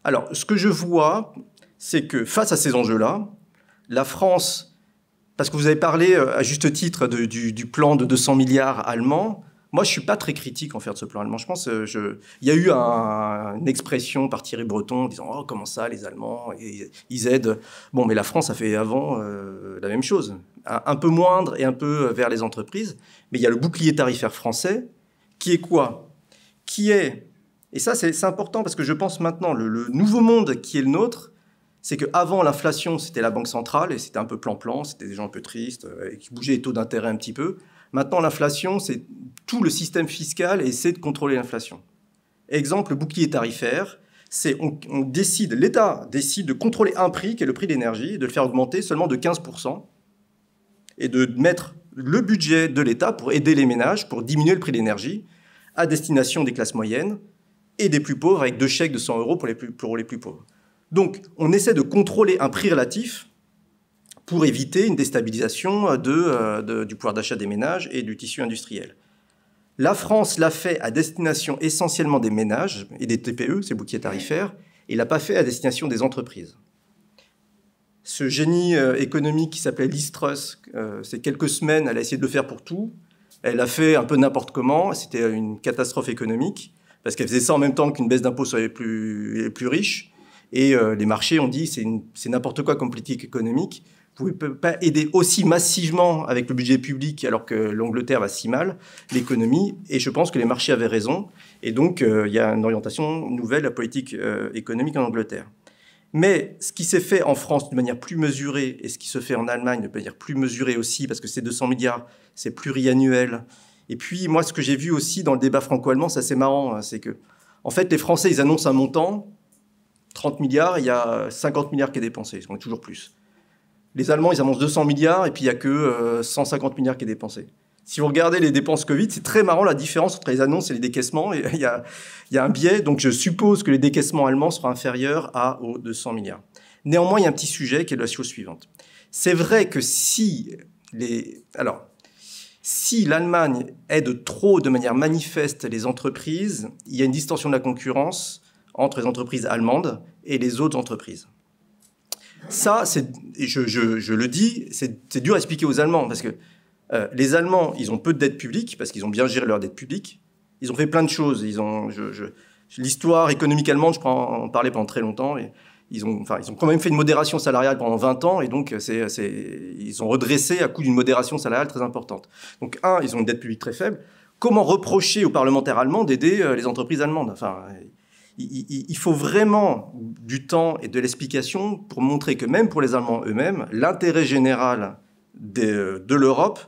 Alors, ce que je vois, c'est que face à ces enjeux-là, la France, parce que vous avez parlé à juste titre du plan de 200 milliards allemand, moi, je ne suis pas très critique en fait de ce plan allemand. Je pense il y a eu une expression par Thierry Breton en disant « Oh, comment ça, les Allemands, ils aident ». Bon, mais la France a fait avant la même chose. Un peu moindre et un peu vers les entreprises. Mais il y a le bouclier tarifaire français qui est quoi? Qui est, et ça c'est important parce que je pense maintenant, le nouveau monde qui est le nôtre, c'est qu'avant l'inflation, c'était la Banque centrale et c'était un peu plan-plan, c'était des gens un peu tristes, qui bougeaient les taux d'intérêt un petit peu. Maintenant, l'inflation, c'est tout le système fiscal et essaie de contrôler l'inflation. Exemple, le bouclier tarifaire, c'est l'État décide de contrôler un prix, qui est le prix de l'énergie, et de le faire augmenter seulement de 15%, et de mettre le budget de l'État pour aider les ménages, pour diminuer le prix de l'énergie, à destination des classes moyennes et des plus pauvres, avec 2 chèques de 100 € pour les plus pauvres. Donc, on essaie de contrôler un prix relatif pour éviter une déstabilisation du pouvoir d'achat des ménages et du tissu industriel. La France l'a fait à destination essentiellement des ménages et des TPE, ces boucliers tarifaires, et l'a pas fait à destination des entreprises. Ce génie économique qui s'appelait Liz Truss, ces quelques semaines, elle a essayé de le faire pour tout. Elle a fait un peu n'importe comment, c'était une catastrophe économique, parce qu'elle faisait ça en même temps qu'une baisse d'impôts sur les plus riches, et les marchés ont dit c'est n'importe quoi comme politique économique. pouvez pas aider aussi massivement avec le budget public alors que l'Angleterre va si mal, l'économie, et je pense que les marchés avaient raison, et donc il y a une orientation nouvelle à la politique économique en Angleterre. Mais ce qui s'est fait en France de manière plus mesurée, et ce qui se fait en Allemagne de manière plus mesurée aussi, parce que c'est 200 milliards, c'est pluriannuel. Et puis moi, ce que j'ai vu aussi dans le débat franco-allemand, c'est assez marrant, hein, c'est que, en fait, les Français, ils annoncent un montant, 30 milliards, il y a 50 milliards qui est dépensé, on est toujours plus. Les Allemands, ils annoncent 200 milliards, et puis il n'y a que 150 milliards qui est dépensé. Si vous regardez les dépenses Covid, c'est très marrant la différence entre les annonces et les décaissements. Il y a un biais, donc je suppose que les décaissements allemands seront inférieurs aux 200 milliards. Néanmoins, il y a un petit sujet qui est la chose suivante. C'est vrai que si l'Allemagne aide trop de manière manifeste les entreprises, il y a une distorsion de la concurrence entre les entreprises allemandes et les autres entreprises. Ça, je le dis, c'est dur à expliquer aux Allemands, parce que les Allemands, ils ont peu de dette publique, parce qu'ils ont bien géré leur dette publique. Ils ont fait plein de choses. L'histoire économique allemande, je peux en parler pendant très longtemps. Et ils ont quand même fait une modération salariale pendant 20 ans, et donc ils ont redressé à coup d'une modération salariale très importante. Donc, ils ont une dette publique très faible. Comment reprocher aux parlementaires allemands d'aider les entreprises allemandes ? Enfin, il faut vraiment du temps et de l'explication pour montrer que même pour les Allemands eux-mêmes, l'intérêt général de l'Europe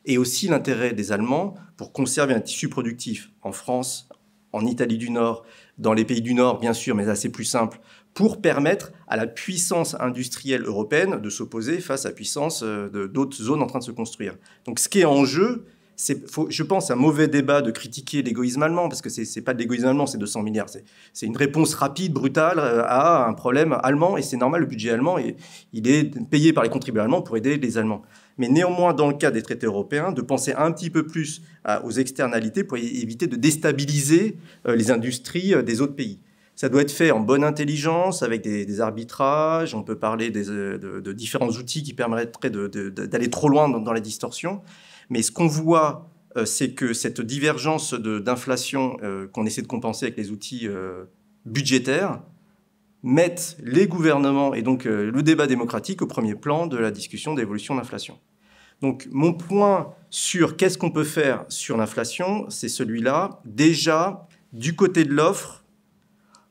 et aussi l'intérêt des Allemands pour conserver un tissu productif en France, en Italie du Nord, dans les pays du Nord, bien sûr, mais assez plus simple, pour permettre à la puissance industrielle européenne de s'opposer face à la puissance d'autres zones en train de se construire. Donc ce qui est en jeu, je pense, un mauvais débat de critiquer l'égoïsme allemand, parce que c'est pas de l'égoïsme allemand, c'est 200 milliards. C'est une réponse rapide, brutale à un problème allemand, et c'est normal, le budget allemand, il est payé par les contribuables allemands pour aider les Allemands. Mais néanmoins, dans le cas des traités européens, de penser un petit peu plus aux externalités pour éviter de déstabiliser les industries des autres pays. Ça doit être fait en bonne intelligence, avec des arbitrages. On peut parler de différents outils qui permettraient d'aller trop loin dans la distorsion. Mais ce qu'on voit, c'est que cette divergence d'inflation qu'on essaie de compenser avec les outils budgétaires mettent les gouvernements et donc le débat démocratique au premier plan de la discussion d'évolution de l'inflation. Donc mon point sur qu'est-ce qu'on peut faire sur l'inflation, c'est celui-là. Déjà, du côté de l'offre,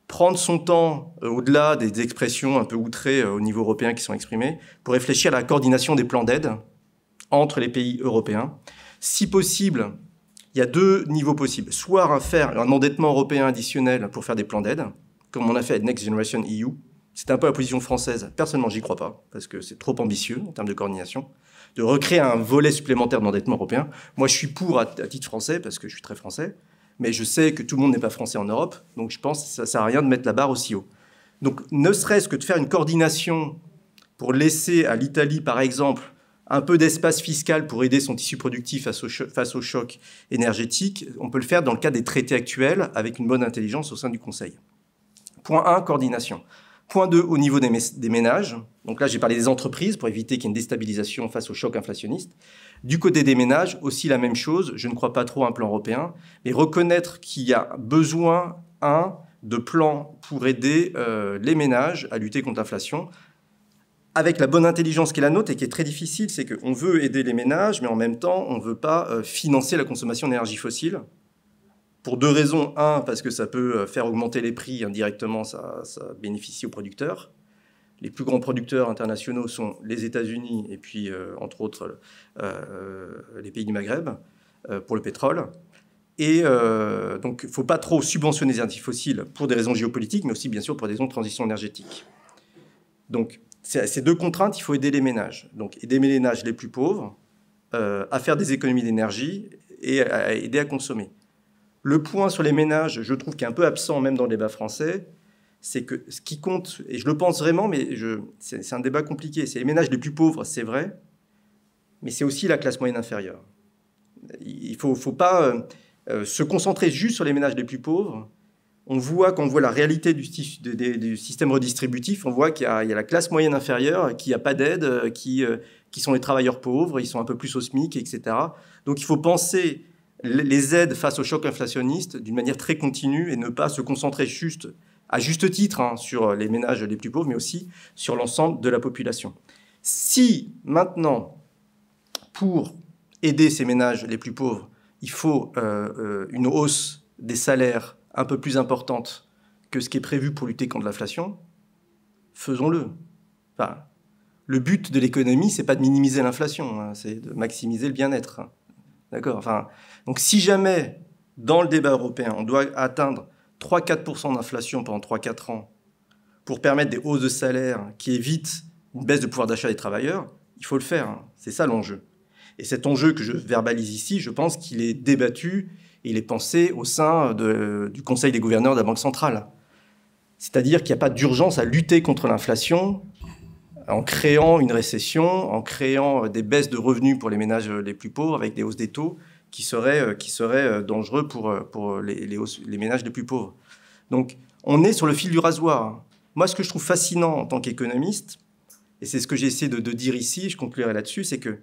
prendre son temps, au-delà des expressions un peu outrées au niveau européen qui sont exprimées, pour réfléchir à la coordination des plans d'aide entre les pays européens. Si possible, il y a deux niveaux possibles. Soit faire un endettement européen additionnel pour faire des plans d'aide, comme on a fait avec Next Generation EU. C'est un peu la position française. Personnellement, j'y crois pas, parce que c'est trop ambitieux en termes de coordination. De recréer un volet supplémentaire d'endettement européen. Moi, je suis pour à titre français, parce que je suis très français, mais je sais que tout le monde n'est pas français en Europe, donc je pense que ça ne sert à rien de mettre la barre aussi haut. Donc, ne serait-ce que de faire une coordination pour laisser à l'Italie, par exemple, un peu d'espace fiscal pour aider son tissu productif face au choc énergétique, on peut le faire dans le cadre des traités actuels, avec une bonne intelligence au sein du Conseil. Point 1, coordination. Point 2, au niveau des ménages. Donc là, j'ai parlé des entreprises pour éviter qu'il y ait une déstabilisation face au choc inflationniste. Du côté des ménages, aussi la même chose. Je ne crois pas trop à un plan européen, mais reconnaître qu'il y a besoin, de plans pour aider les ménages à lutter contre l'inflation, avec la bonne intelligence qui est la nôtre et qui est très difficile, c'est qu'on veut aider les ménages, mais en même temps, on ne veut pas financer la consommation d'énergie fossile. Pour deux raisons. Un, parce que ça peut faire augmenter les prix indirectement, ça bénéficie aux producteurs. Les plus grands producteurs internationaux sont les États-Unis et puis, entre autres, les pays du Maghreb pour le pétrole. Et donc, il ne faut pas trop subventionner les énergies fossiles pour des raisons géopolitiques, mais aussi, bien sûr, pour des raisons de transition énergétique. Donc, ces deux contraintes, il faut aider les ménages. Donc, aider les ménages les plus pauvres à faire des économies d'énergie et à aider à consommer. Le point sur les ménages, je trouve qui est un peu absent même dans le débat français, c'est que ce qui compte, et je le pense vraiment, mais c'est un débat compliqué, c'est les ménages les plus pauvres, c'est vrai, mais c'est aussi la classe moyenne inférieure. Il ne faut pas se concentrer juste sur les ménages les plus pauvres. Quand on voit la réalité du système redistributif, on voit qu'il y a la classe moyenne inférieure, qu'il n'y a pas d'aide, qui sont les travailleurs pauvres, ils sont un peu plus au SMIC, etc. Donc il faut penser les aides face au choc inflationniste d'une manière très continue et ne pas se concentrer à juste titre sur les ménages les plus pauvres, mais aussi sur l'ensemble de la population. Si maintenant, pour aider ces ménages les plus pauvres, il faut une hausse des salaires un peu plus importante que ce qui est prévu pour lutter contre l'inflation, faisons-le. Enfin, le but de l'économie, c'est pas de minimiser l'inflation, hein, c'est de maximiser le bien-être. Hein. D'accord. Enfin, donc si jamais, dans le débat européen, on doit atteindre 3-4% d'inflation pendant 3-4 ans pour permettre des hausses de salaire qui évitent une baisse de pouvoir d'achat des travailleurs, il faut le faire. Hein. C'est ça l'enjeu. Et cet enjeu que je verbalise ici, je pense qu'il est débattu et il est pensé au sein du Conseil des gouverneurs de la Banque centrale. C'est-à-dire qu'il n'y a pas d'urgence à lutter contre l'inflation en créant une récession, en créant des baisses de revenus pour les ménages les plus pauvres avec des hausses des taux qui seraient dangereux pour les ménages les plus pauvres. Donc, on est sur le fil du rasoir. Moi, ce que je trouve fascinant en tant qu'économiste, et c'est ce que j'ai essayé de dire ici, je conclurai là-dessus, c'est que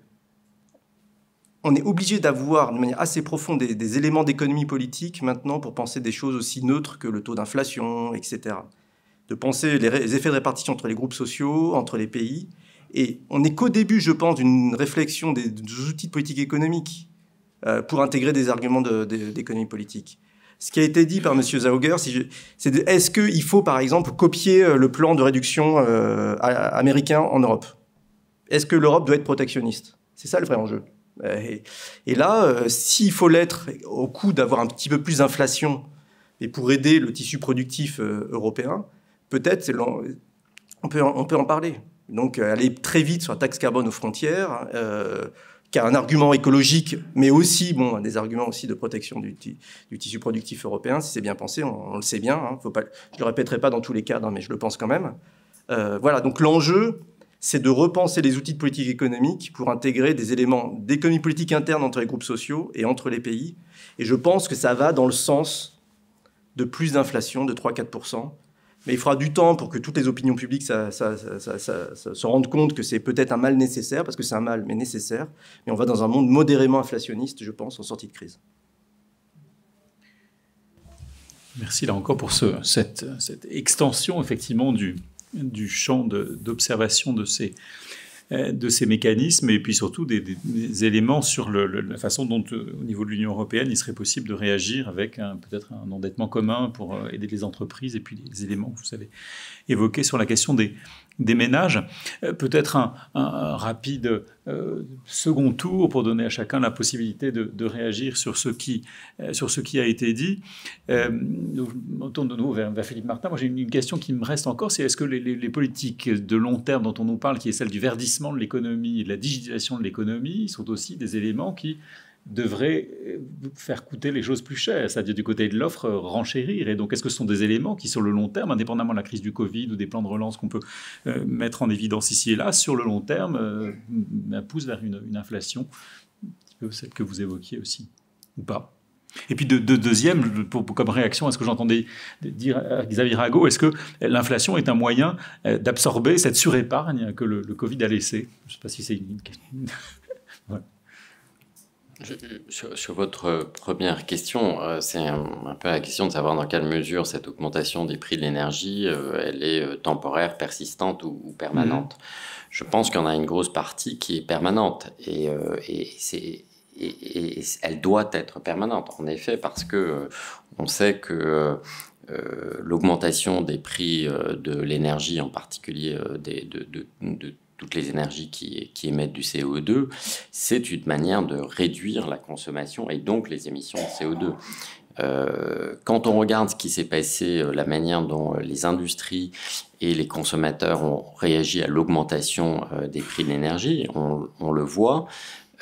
on est obligé d'avoir de manière assez profonde des éléments d'économie politique maintenant pour penser des choses aussi neutres que le taux d'inflation, etc. De penser les effets de répartition entre les groupes sociaux, entre les pays. Et on n'est qu'au début, je pense, d'une réflexion des outils de politique économique pour intégrer des arguments d'économie politique. Ce qui a été dit par M. Zauger, c'est est-ce qu'il faut, par exemple, copier le plan de réduction américain en Europe? Est-ce que l'Europe doit être protectionniste? C'est ça le vrai enjeu. Et là, s'il faut l'être au coup d'avoir un petit peu plus d'inflation et pour aider le tissu productif européen, peut-être on peut en parler. Donc aller très vite sur la taxe carbone aux frontières, qui a un argument écologique, mais aussi des arguments aussi de protection du tissu productif européen. Si c'est bien pensé, on le sait bien. Hein, faut pas, je ne le répéterai pas dans tous les cadres, hein, mais je le pense quand même. Voilà, donc l'enjeu, c'est de repenser les outils de politique économique pour intégrer des éléments d'économie politique interne entre les groupes sociaux et entre les pays. Et je pense que ça va dans le sens de plus d'inflation, de 3-4%. Mais il faudra du temps pour que toutes les opinions publiques se rendent compte que c'est peut-être un mal nécessaire, parce que c'est un mal, mais nécessaire. Mais on va dans un monde modérément inflationniste, je pense, en sortie de crise. Merci là encore pour cette extension, effectivement, du champ d'observation de ces mécanismes et puis surtout des éléments sur la façon dont, au niveau de l'Union européenne, il serait possible de réagir avec peut-être un endettement commun pour aider les entreprises et puis des éléments que vous avez évoqués sur la question des ménages. Peut-être un rapide second tour pour donner à chacun la possibilité de réagir sur ce qui a été dit. On tourne de nouveau vers Philippe Martin. Moi, j'ai une question qui me reste encore, c'est est-ce que les politiques de long terme dont on nous parle, qui est celle du verdissement de l'économie et de la digitalisation de l'économie, sont aussi des éléments qui devrait faire coûter les choses plus chères, c'est-à-dire du côté de l'offre, renchérir. Et donc, est-ce que ce sont des éléments qui, sur le long terme, indépendamment de la crise du Covid ou des plans de relance qu'on peut mettre en évidence ici et là, sur le long terme, poussent vers une inflation, un petit peu celle que vous évoquiez aussi, ou pas? Et puis, deuxième, comme réaction à ce que j'entendais dire à Xavier Rago, est-ce que l'inflation est un moyen d'absorber cette surépargne que le Covid a laissée? Je ne sais pas si c'est une question. Voilà. Sur votre première question, c'est un peu la question de savoir dans quelle mesure cette augmentation des prix de l'énergie, elle est temporaire, persistante ou permanente. Je pense qu'il y en a une grosse partie qui est permanente et elle doit être permanente, en effet, parce que on sait que l'augmentation des prix de l'énergie, en particulier de toutes les énergies qui émettent du CO2, c'est une manière de réduire la consommation et donc les émissions de CO2. Quand on regarde ce qui s'est passé, la manière dont les industries et les consommateurs ont réagi à l'augmentation des prix de l'énergie, on le voit,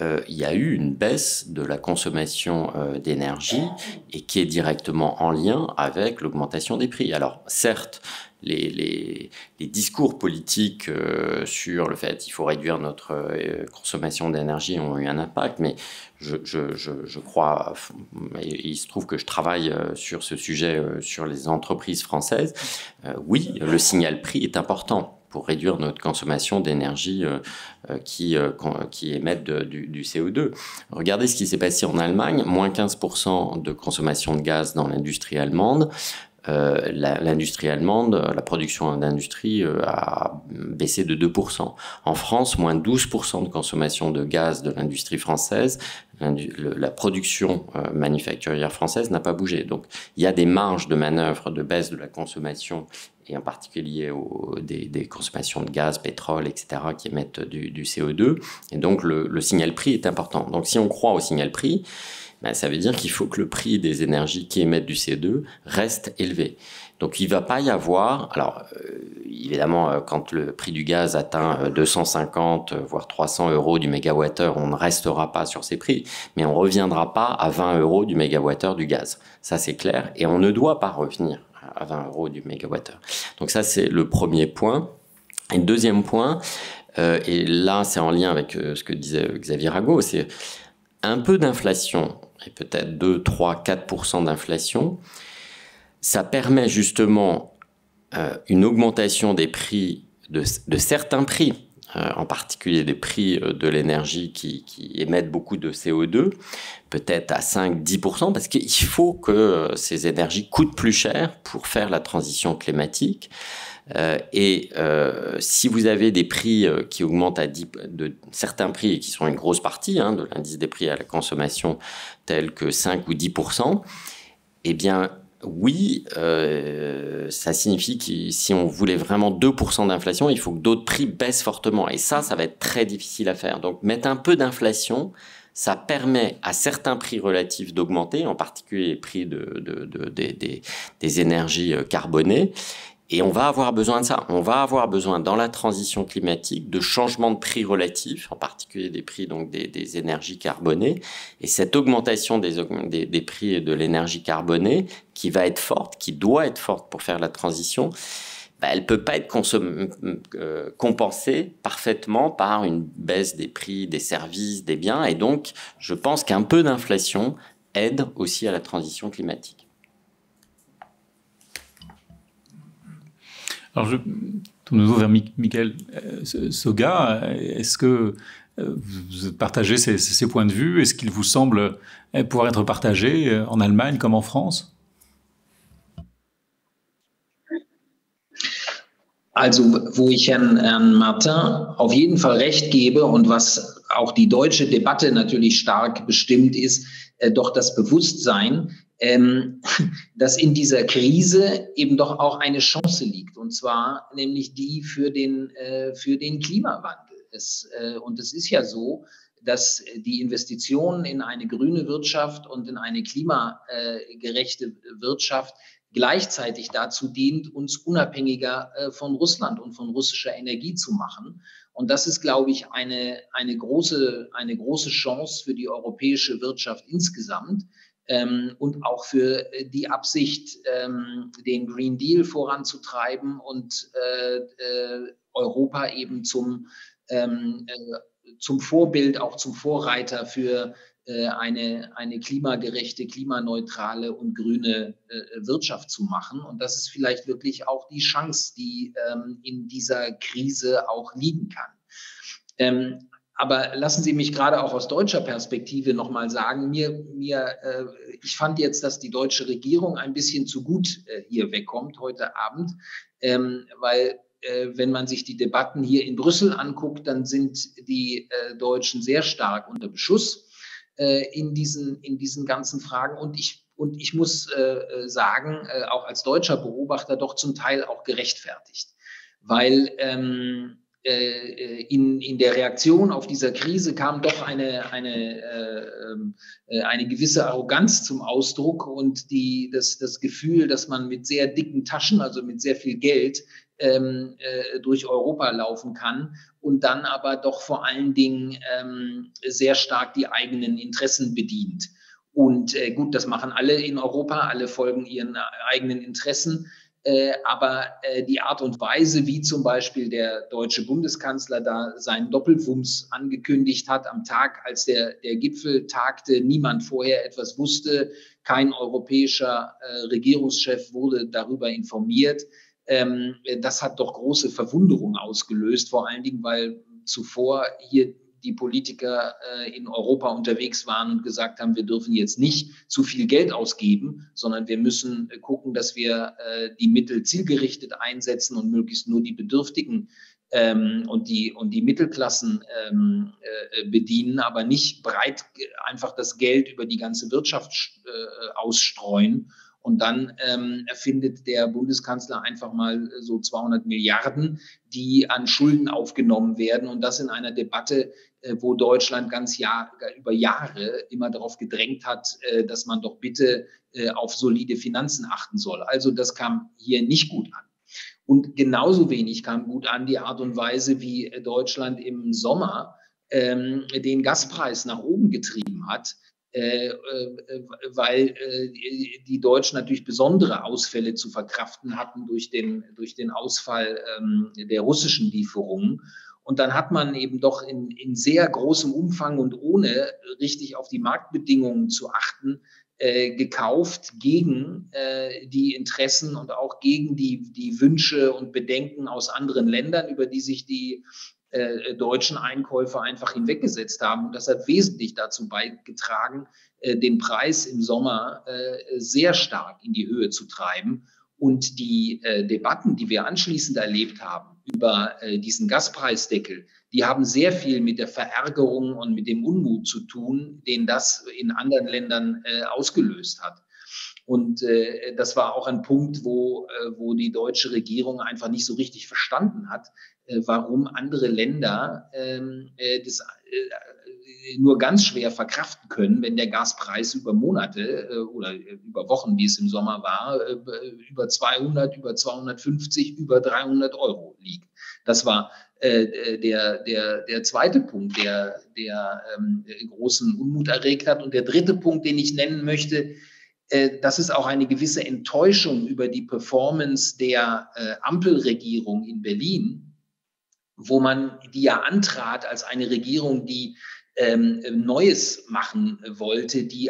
il y a eu une baisse de la consommation d'énergie et qui est directement en lien avec l'augmentation des prix. Alors certes, les discours politiques sur le fait qu'il faut réduire notre consommation d'énergie ont eu un impact, mais je crois, et il se trouve que je travaille sur ce sujet sur les entreprises françaises, oui, le signal prix est important pour réduire notre consommation d'énergie qui émettent du CO2. Regardez ce qui s'est passé en Allemagne, moins 15% de consommation de gaz dans l'industrie allemande, l'industrie allemande, la production d'industrie a baissé de 2%. En France, moins 12% de consommation de gaz de l'industrie française. La production manufacturière française n'a pas bougé. Donc, il y a des marges de manœuvre de baisse de la consommation, et en particulier des consommations de gaz, pétrole, etc., qui émettent du CO2. Et donc, le signal prix est important. Donc, si on croit au signal prix, ben, ça veut dire qu'il faut que le prix des énergies qui émettent du CO2 reste élevé. Donc, il ne va pas y avoir... Alors, évidemment, quand le prix du gaz atteint 250, voire 300 euros du mégawattheure, on ne restera pas sur ces prix, mais on ne reviendra pas à 20 euros du mégawattheure du gaz. Ça, c'est clair. Et on ne doit pas revenir à 20 euros du mégawattheure. Donc, ça, c'est le premier point. Et le deuxième point, et là, c'est en lien avec ce que disait Xavier Rago, c'est un peu d'inflation, et peut-être 2, 3, 4% d'inflation, ça permet justement une augmentation des prix, de certains prix, en particulier des prix de l'énergie qui émettent beaucoup de CO2, peut-être à 5-10%, parce qu'il faut que ces énergies coûtent plus cher pour faire la transition climatique. Si vous avez des prix qui augmentent de certains prix, et qui sont une grosse partie de l'indice des prix à la consommation, tels que 5 ou 10%, eh bien, oui, ça signifie que si on voulait vraiment 2% d'inflation, il faut que d'autres prix baissent fortement. Et ça va être très difficile à faire. Donc, mettre un peu d'inflation, ça permet à certains prix relatifs d'augmenter, en particulier les prix des énergies carbonées. Et on va avoir besoin de ça. On va avoir besoin, dans la transition climatique, de changements de prix relatifs, en particulier des prix donc des énergies carbonées. Et cette augmentation des prix de l'énergie carbonée, qui va être forte, qui doit être forte pour faire la transition, elle peut pas être compensée parfaitement par une baisse des prix des services, des biens. Et donc, je pense qu'un peu d'inflation aide aussi à la transition climatique. Alors, je tourne nouveau vers Michael Soga. Est-ce que vous partagez ces points de vue? Est-ce qu'il vous semble pouvoir être partagé en Allemagne comme en France? Also, wo ich Herrn Martin auf jeden Fall recht gebe und was auch die deutsche Debatte natürlich stark bestimmt ist, doch das Bewusstsein, dass in dieser Krise eben doch auch eine Chance liegt, und zwar nämlich die für den Klimawandel. Und es ist ja so, dass die Investitionen in eine grüne Wirtschaft und in eine klimagerechte Wirtschaft gleichzeitig dazu dient, uns unabhängiger von Russland und von russischer Energie zu machen. Und das ist, glaube ich, eine große Chance für die europäische Wirtschaft insgesamt. Und auch für die Absicht, den Green Deal voranzutreiben und Europa eben zum Vorbild, auch zum Vorreiter für eine klimagerechte, klimaneutrale und grüne Wirtschaft zu machen. Und das ist vielleicht wirklich auch die Chance, die in dieser Krise auch liegen kann. Aber lassen Sie mich gerade auch aus deutscher Perspektive nochmal sagen, ich fand jetzt, dass die deutsche Regierung ein bisschen zu gut hier wegkommt heute Abend, weil wenn man sich die Debatten hier in Brüssel anguckt, dann sind die Deutschen sehr stark unter Beschuss in diesen ganzen Fragen. Und ich muss sagen, auch als deutscher Beobachter doch zum Teil auch gerechtfertigt, weil in der Reaktion auf diese Krise kam doch eine gewisse Arroganz zum Ausdruck und das Gefühl, dass man mit sehr dicken Taschen, also mit sehr viel Geld, durch Europa laufen kann und dann aber doch vor allen Dingen sehr stark die eigenen Interessen bedient. Und gut, das machen alle in Europa, alle folgen ihren eigenen Interessen. Aber die Art und Weise, wie zum Beispiel der deutsche Bundeskanzler da seinen Doppelwumms angekündigt hat am Tag, als der Gipfel tagte, niemand vorher etwas wusste, kein europäischer Regierungschef wurde darüber informiert. Das hat doch große Verwunderung ausgelöst, vor allen Dingen, weil zuvor hier die Politiker in Europa unterwegs waren und gesagt haben, wir dürfen jetzt nicht zu viel Geld ausgeben, sondern wir müssen gucken, dass wir die Mittel zielgerichtet einsetzen und möglichst nur die Bedürftigen und die Mittelklassen bedienen, aber nicht breit einfach das Geld über die ganze Wirtschaft ausstreuen. Und dann erfindet der Bundeskanzler einfach mal so 200 Milliarden, die an Schulden aufgenommen werden. Und das in einer Debatte, wo Deutschland über Jahre immer darauf gedrängt hat, dass man doch bitte auf solide Finanzen achten soll. Also das kam hier nicht gut an. Und genauso wenig kam gut an die Art und Weise, wie Deutschland im Sommer den Gaspreis nach oben getrieben hat. Weil die Deutschen natürlich besondere Ausfälle zu verkraften hatten durch den Ausfall der russischen Lieferungen. Und dann hat man eben doch in sehr großem Umfang und ohne richtig auf die Marktbedingungen zu achten, gekauft gegen die Interessen und auch gegen die Wünsche und Bedenken aus anderen Ländern, über die sich die deutschen Einkäufer einfach hinweggesetzt haben. Und das hat wesentlich dazu beigetragen, den Preis im Sommer sehr stark in die Höhe zu treiben. Und die Debatten, die wir anschließend erlebt haben über diesen Gaspreisdeckel, die haben sehr viel mit der Verärgerung und mit dem Unmut zu tun, den das in anderen Ländern ausgelöst hat. Und das war auch ein Punkt, wo die deutsche Regierung einfach nicht so richtig verstanden hat, warum andere Länder das nur ganz schwer verkraften können, wenn der Gaspreis über Monate oder über Wochen, wie es im Sommer war, über 200, über 250, über 300 Euro liegt. Das war der zweite Punkt, der großen Unmut erregt hat. Und der dritte Punkt, den ich nennen möchte, das ist auch eine gewisse Enttäuschung über die Performance der Ampelregierung in Berlin, wo man die ja antrat als eine Regierung, die Neues machen wollte, die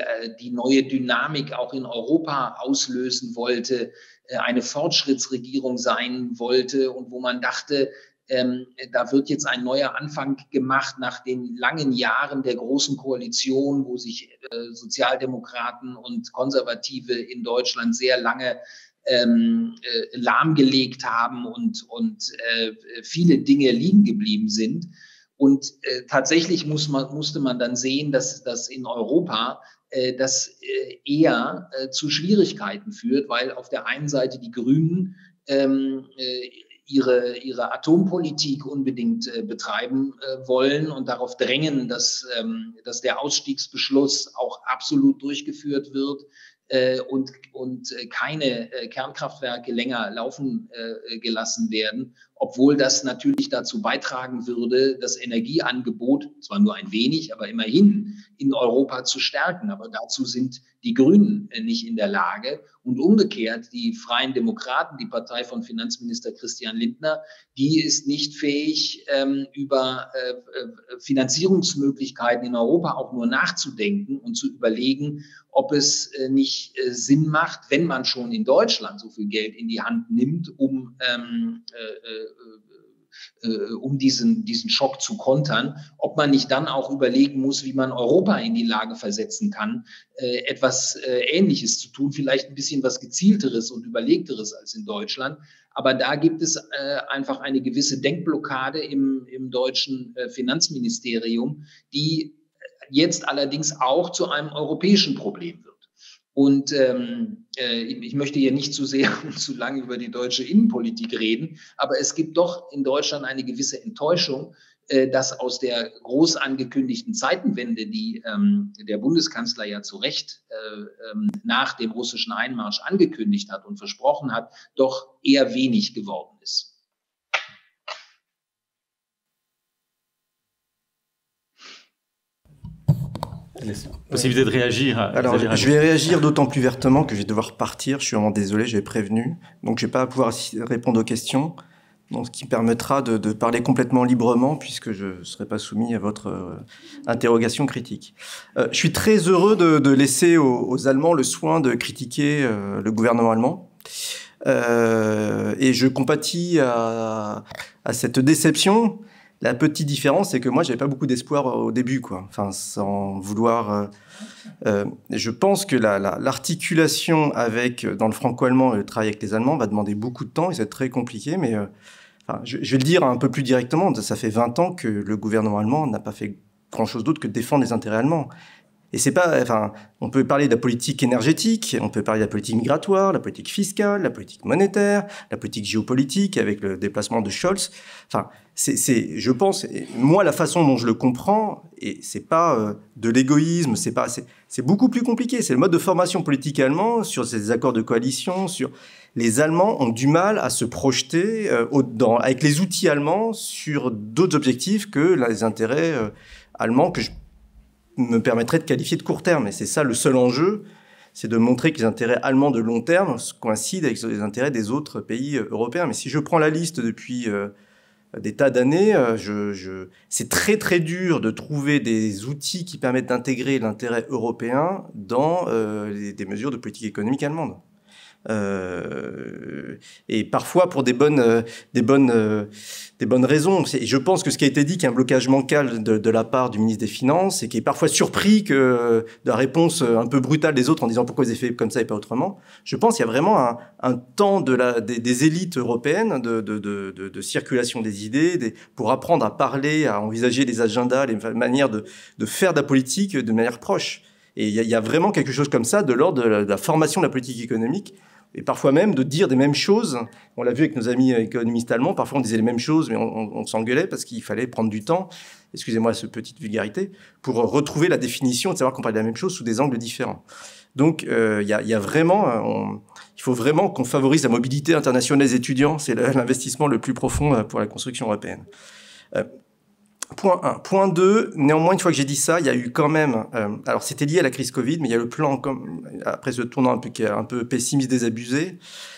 neue Dynamik auch in Europa auslösen wollte, eine Fortschrittsregierung sein wollte und wo man dachte, da wird jetzt ein neuer Anfang gemacht nach den langen Jahren der Großen Koalition, wo sich Sozialdemokraten und Konservative in Deutschland sehr lange lahmgelegt haben und viele Dinge liegen geblieben sind. Und tatsächlich musste man dann sehen, dass in Europa das eher zu Schwierigkeiten führt, weil auf der einen Seite die Grünen ihre Atompolitik unbedingt betreiben wollen und darauf drängen, dass der Ausstiegsbeschluss auch absolut durchgeführt wird und keine Kernkraftwerke länger laufen gelassen werden, obwohl das natürlich dazu beitragen würde, das Energieangebot, zwar nur ein wenig, aber immerhin in Europa zu stärken. Aber dazu sind die Grünen nicht in der Lage. Und umgekehrt, die Freien Demokraten, die Partei von Finanzminister Christian Lindner, die ist nicht fähig, über Finanzierungsmöglichkeiten in Europa auch nur nachzudenken und zu überlegen, ob es nicht Sinn macht, wenn man schon in Deutschland so viel Geld in die Hand nimmt, um diesen Schock zu kontern, ob man nicht dann auch überlegen muss, wie man Europa in die Lage versetzen kann, etwas Ähnliches zu tun, vielleicht ein bisschen was Gezielteres und Überlegteres als in Deutschland. Aber da gibt es einfach eine gewisse Denkblockade im deutschen Finanzministerium, die jetzt allerdings auch zu einem europäischen Problem wird. Und ich möchte hier nicht zu sehr und zu lange über die deutsche Innenpolitik reden, aber es gibt doch in Deutschland eine gewisse Enttäuschung, dass aus der groß angekündigten Zeitenwende, die der Bundeskanzler ja zu Recht nach dem russischen Einmarsch angekündigt hat und versprochen hat, doch eher wenig geworden ist. Possibilité de réagir. Alors, je vais réagir d'autant plus vertement que je vais devoir partir. Je suis vraiment désolé, j'ai prévenu. Donc, je ne vais pas pouvoir répondre aux questions. Donc, ce qui me permettra de parler complètement librement puisque je ne serai pas soumis à votre interrogation critique. Je suis très heureux de laisser aux Allemands le soin de critiquer le gouvernement allemand. Et je compatis à cette déception La petite différence, c'est que moi, j'avais pas beaucoup d'espoir au début, quoi. Enfin, sans vouloir... je pense que l'articulation avec, dans le franco-allemand, le travail avec les Allemands va demander beaucoup de temps et c'est très compliqué, mais enfin, je vais le dire un peu plus directement. Ça fait 20 ans que le gouvernement allemand n'a pas fait grand-chose d'autre que de défendre les intérêts allemands. Et c'est pas, enfin, on peut parler de la politique énergétique, on peut parler de la politique migratoire, la politique fiscale, la politique monétaire, la politique géopolitique avec le déplacement de Scholz. Enfin, je pense, moi, la façon dont je le comprends, et c'est pas de l'égoïsme, c'est beaucoup plus compliqué. C'est le mode de formation politique allemand sur ces accords de coalition, sur les Allemands ont du mal à se projeter avec les outils allemands sur d'autres objectifs que les intérêts allemands que je me permettrait de qualifier de court terme. Et c'est ça le seul enjeu, c'est de montrer que les intérêts allemands de long terme coïncident avec les intérêts des autres pays européens. Mais si je prends la liste depuis des tas d'années, c'est très très dur de trouver des outils qui permettent d'intégrer l'intérêt européen dans des mesures de politique économique allemande. Et parfois pour des bonnes raisons. Et je pense que ce qui a été dit, qu'il y a un blocage mental de la part du ministre des Finances et qui est parfois surpris de la réponse un peu brutale des autres en disant pourquoi vous avez fait comme ça et pas autrement. Je pense qu'il y a vraiment un temps des élites européennes de circulation des idées, pour apprendre à parler, à envisager les agendas, les manières de faire de la politique de manière proche. Et il y a vraiment quelque chose comme ça de l'ordre de la formation de la politique économique, et parfois même de dire des mêmes choses. On l'a vu avec nos amis économistes allemands, parfois on disait les mêmes choses, mais on s'engueulait parce qu'il fallait prendre du temps, excusez-moi cette petite vulgarité, pour retrouver la définition et de savoir qu'on parlait de la même chose sous des angles différents. Donc il y a vraiment, il faut vraiment qu'on favorise la mobilité internationale des étudiants, c'est l'investissement le plus profond pour la construction européenne. Point 1. Point 2, néanmoins, une fois que j'ai dit ça, il y a eu quand même... alors, c'était lié à la crise Covid, mais il y a le plan, après ce tournant qui est un peu pessimiste, désabusé,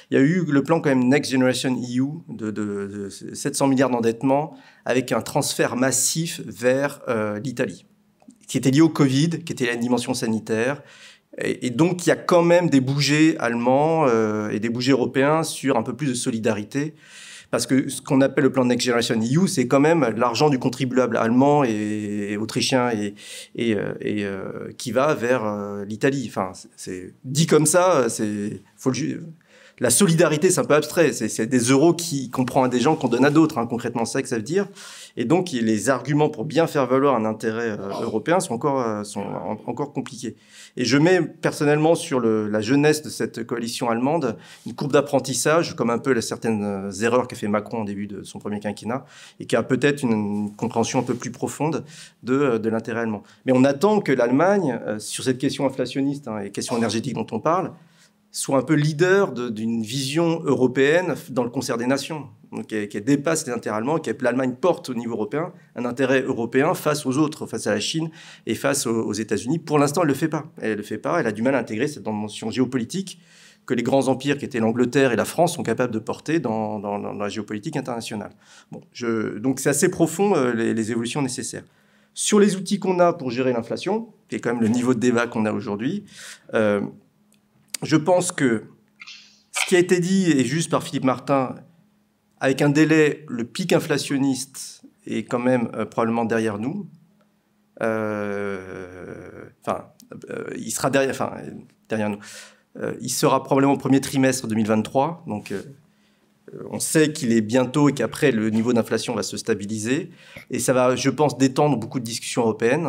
il y a eu le plan quand même Next Generation EU de 700 milliards d'endettement avec un transfert massif vers l'Italie, qui était lié au Covid, qui était à une dimension sanitaire. Et donc, il y a quand même des bougers allemands et des bougers européens sur un peu plus de solidarité. Parce que ce qu'on appelle le plan Next Generation EU, c'est quand même l'argent du contribuable allemand et autrichien et qui va vers l'Italie. Enfin, c'est dit comme ça, la solidarité, c'est un peu abstrait. C'est des euros qu'on prend à des gens qu'on donne à d'autres. Hein, concrètement, c'est ça que ça veut dire. Et donc, les arguments pour bien faire valoir un intérêt européen sont encore compliqués. Et je mets personnellement sur la jeunesse de cette coalition allemande une courbe d'apprentissage, comme un peu certaines erreurs qu'a fait Macron au début de son premier quinquennat, et qui a peut-être une compréhension un peu plus profonde de l'intérêt allemand. Mais on attend que l'Allemagne, sur cette question inflationniste et question énergétique dont on parle, soit un peu leader d'une vision européenne dans le concert des nations, donc qui dépasse les intérêts allemands, que l'Allemagne porte au niveau européen un intérêt européen face aux autres, face à la Chine et face aux États-Unis. Pour l'instant, elle ne le fait pas. Elle le fait pas. Elle a du mal à intégrer cette dimension géopolitique que les grands empires qui étaient l'Angleterre et la France sont capables de porter dans la géopolitique internationale. Bon, donc c'est assez profond les évolutions nécessaires. Sur les outils qu'on a pour gérer l'inflation, qui est quand même le niveau de débat qu'on a aujourd'hui, je pense que ce qui a été dit est juste par Philippe Martin, avec un délai, le pic inflationniste est quand même probablement derrière nous. Il sera derrière nous. Il sera probablement au premier trimestre 2023. Donc, on sait qu'il est bientôt et qu'après, le niveau d'inflation va se stabiliser. Et ça va, je pense, détendre beaucoup de discussions européennes,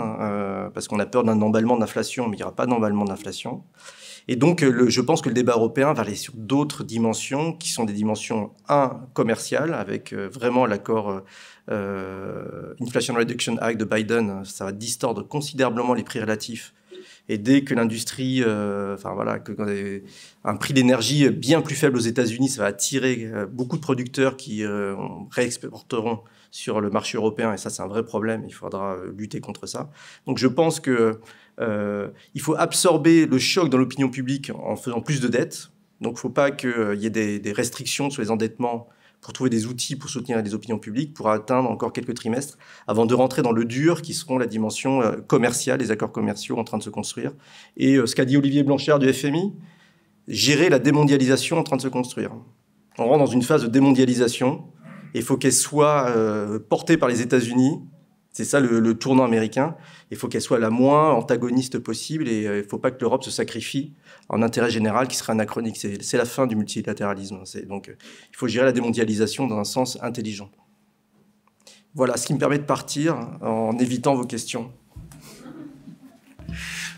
parce qu'on a peur d'un emballement de l'inflation, mais il n'y aura pas d'emballement de l'inflation. Et donc, je pense que le débat européen va aller sur d'autres dimensions, qui sont des dimensions, commerciales, avec vraiment l'accord Inflation Reduction Act de Biden. Ça va distordre considérablement les prix relatifs. Et dès que l'industrie, un prix d'énergie bien plus faible aux États-Unis, ça va attirer beaucoup de producteurs qui réexporteront sur le marché européen. Et ça, c'est un vrai problème. Il faudra lutter contre ça. Donc, je pense que il faut absorber le choc dans l'opinion publique en faisant plus de dettes. Donc, il ne faut pas qu'il y ait des restrictions sur les endettements pour trouver des outils pour soutenir les opinions publiques, pour atteindre encore quelques trimestres, avant de rentrer dans le dur, qui seront la dimension commerciale, les accords commerciaux en train de se construire. Et ce qu'a dit Olivier Blanchard du FMI, gérer la démondialisation en train de se construire. On rentre dans une phase de démondialisation, Et il faut qu'elle soit portée par les États-Unis. C'est ça le tournant américain. Il faut qu'elle soit la moins antagoniste possible et il ne faut pas que l'Europe se sacrifie en intérêt général qui serait anachronique. C'est la fin du multilatéralisme. Donc, il faut gérer la démondialisation dans un sens intelligent. Voilà, ce qui me permet de partir en évitant vos questions.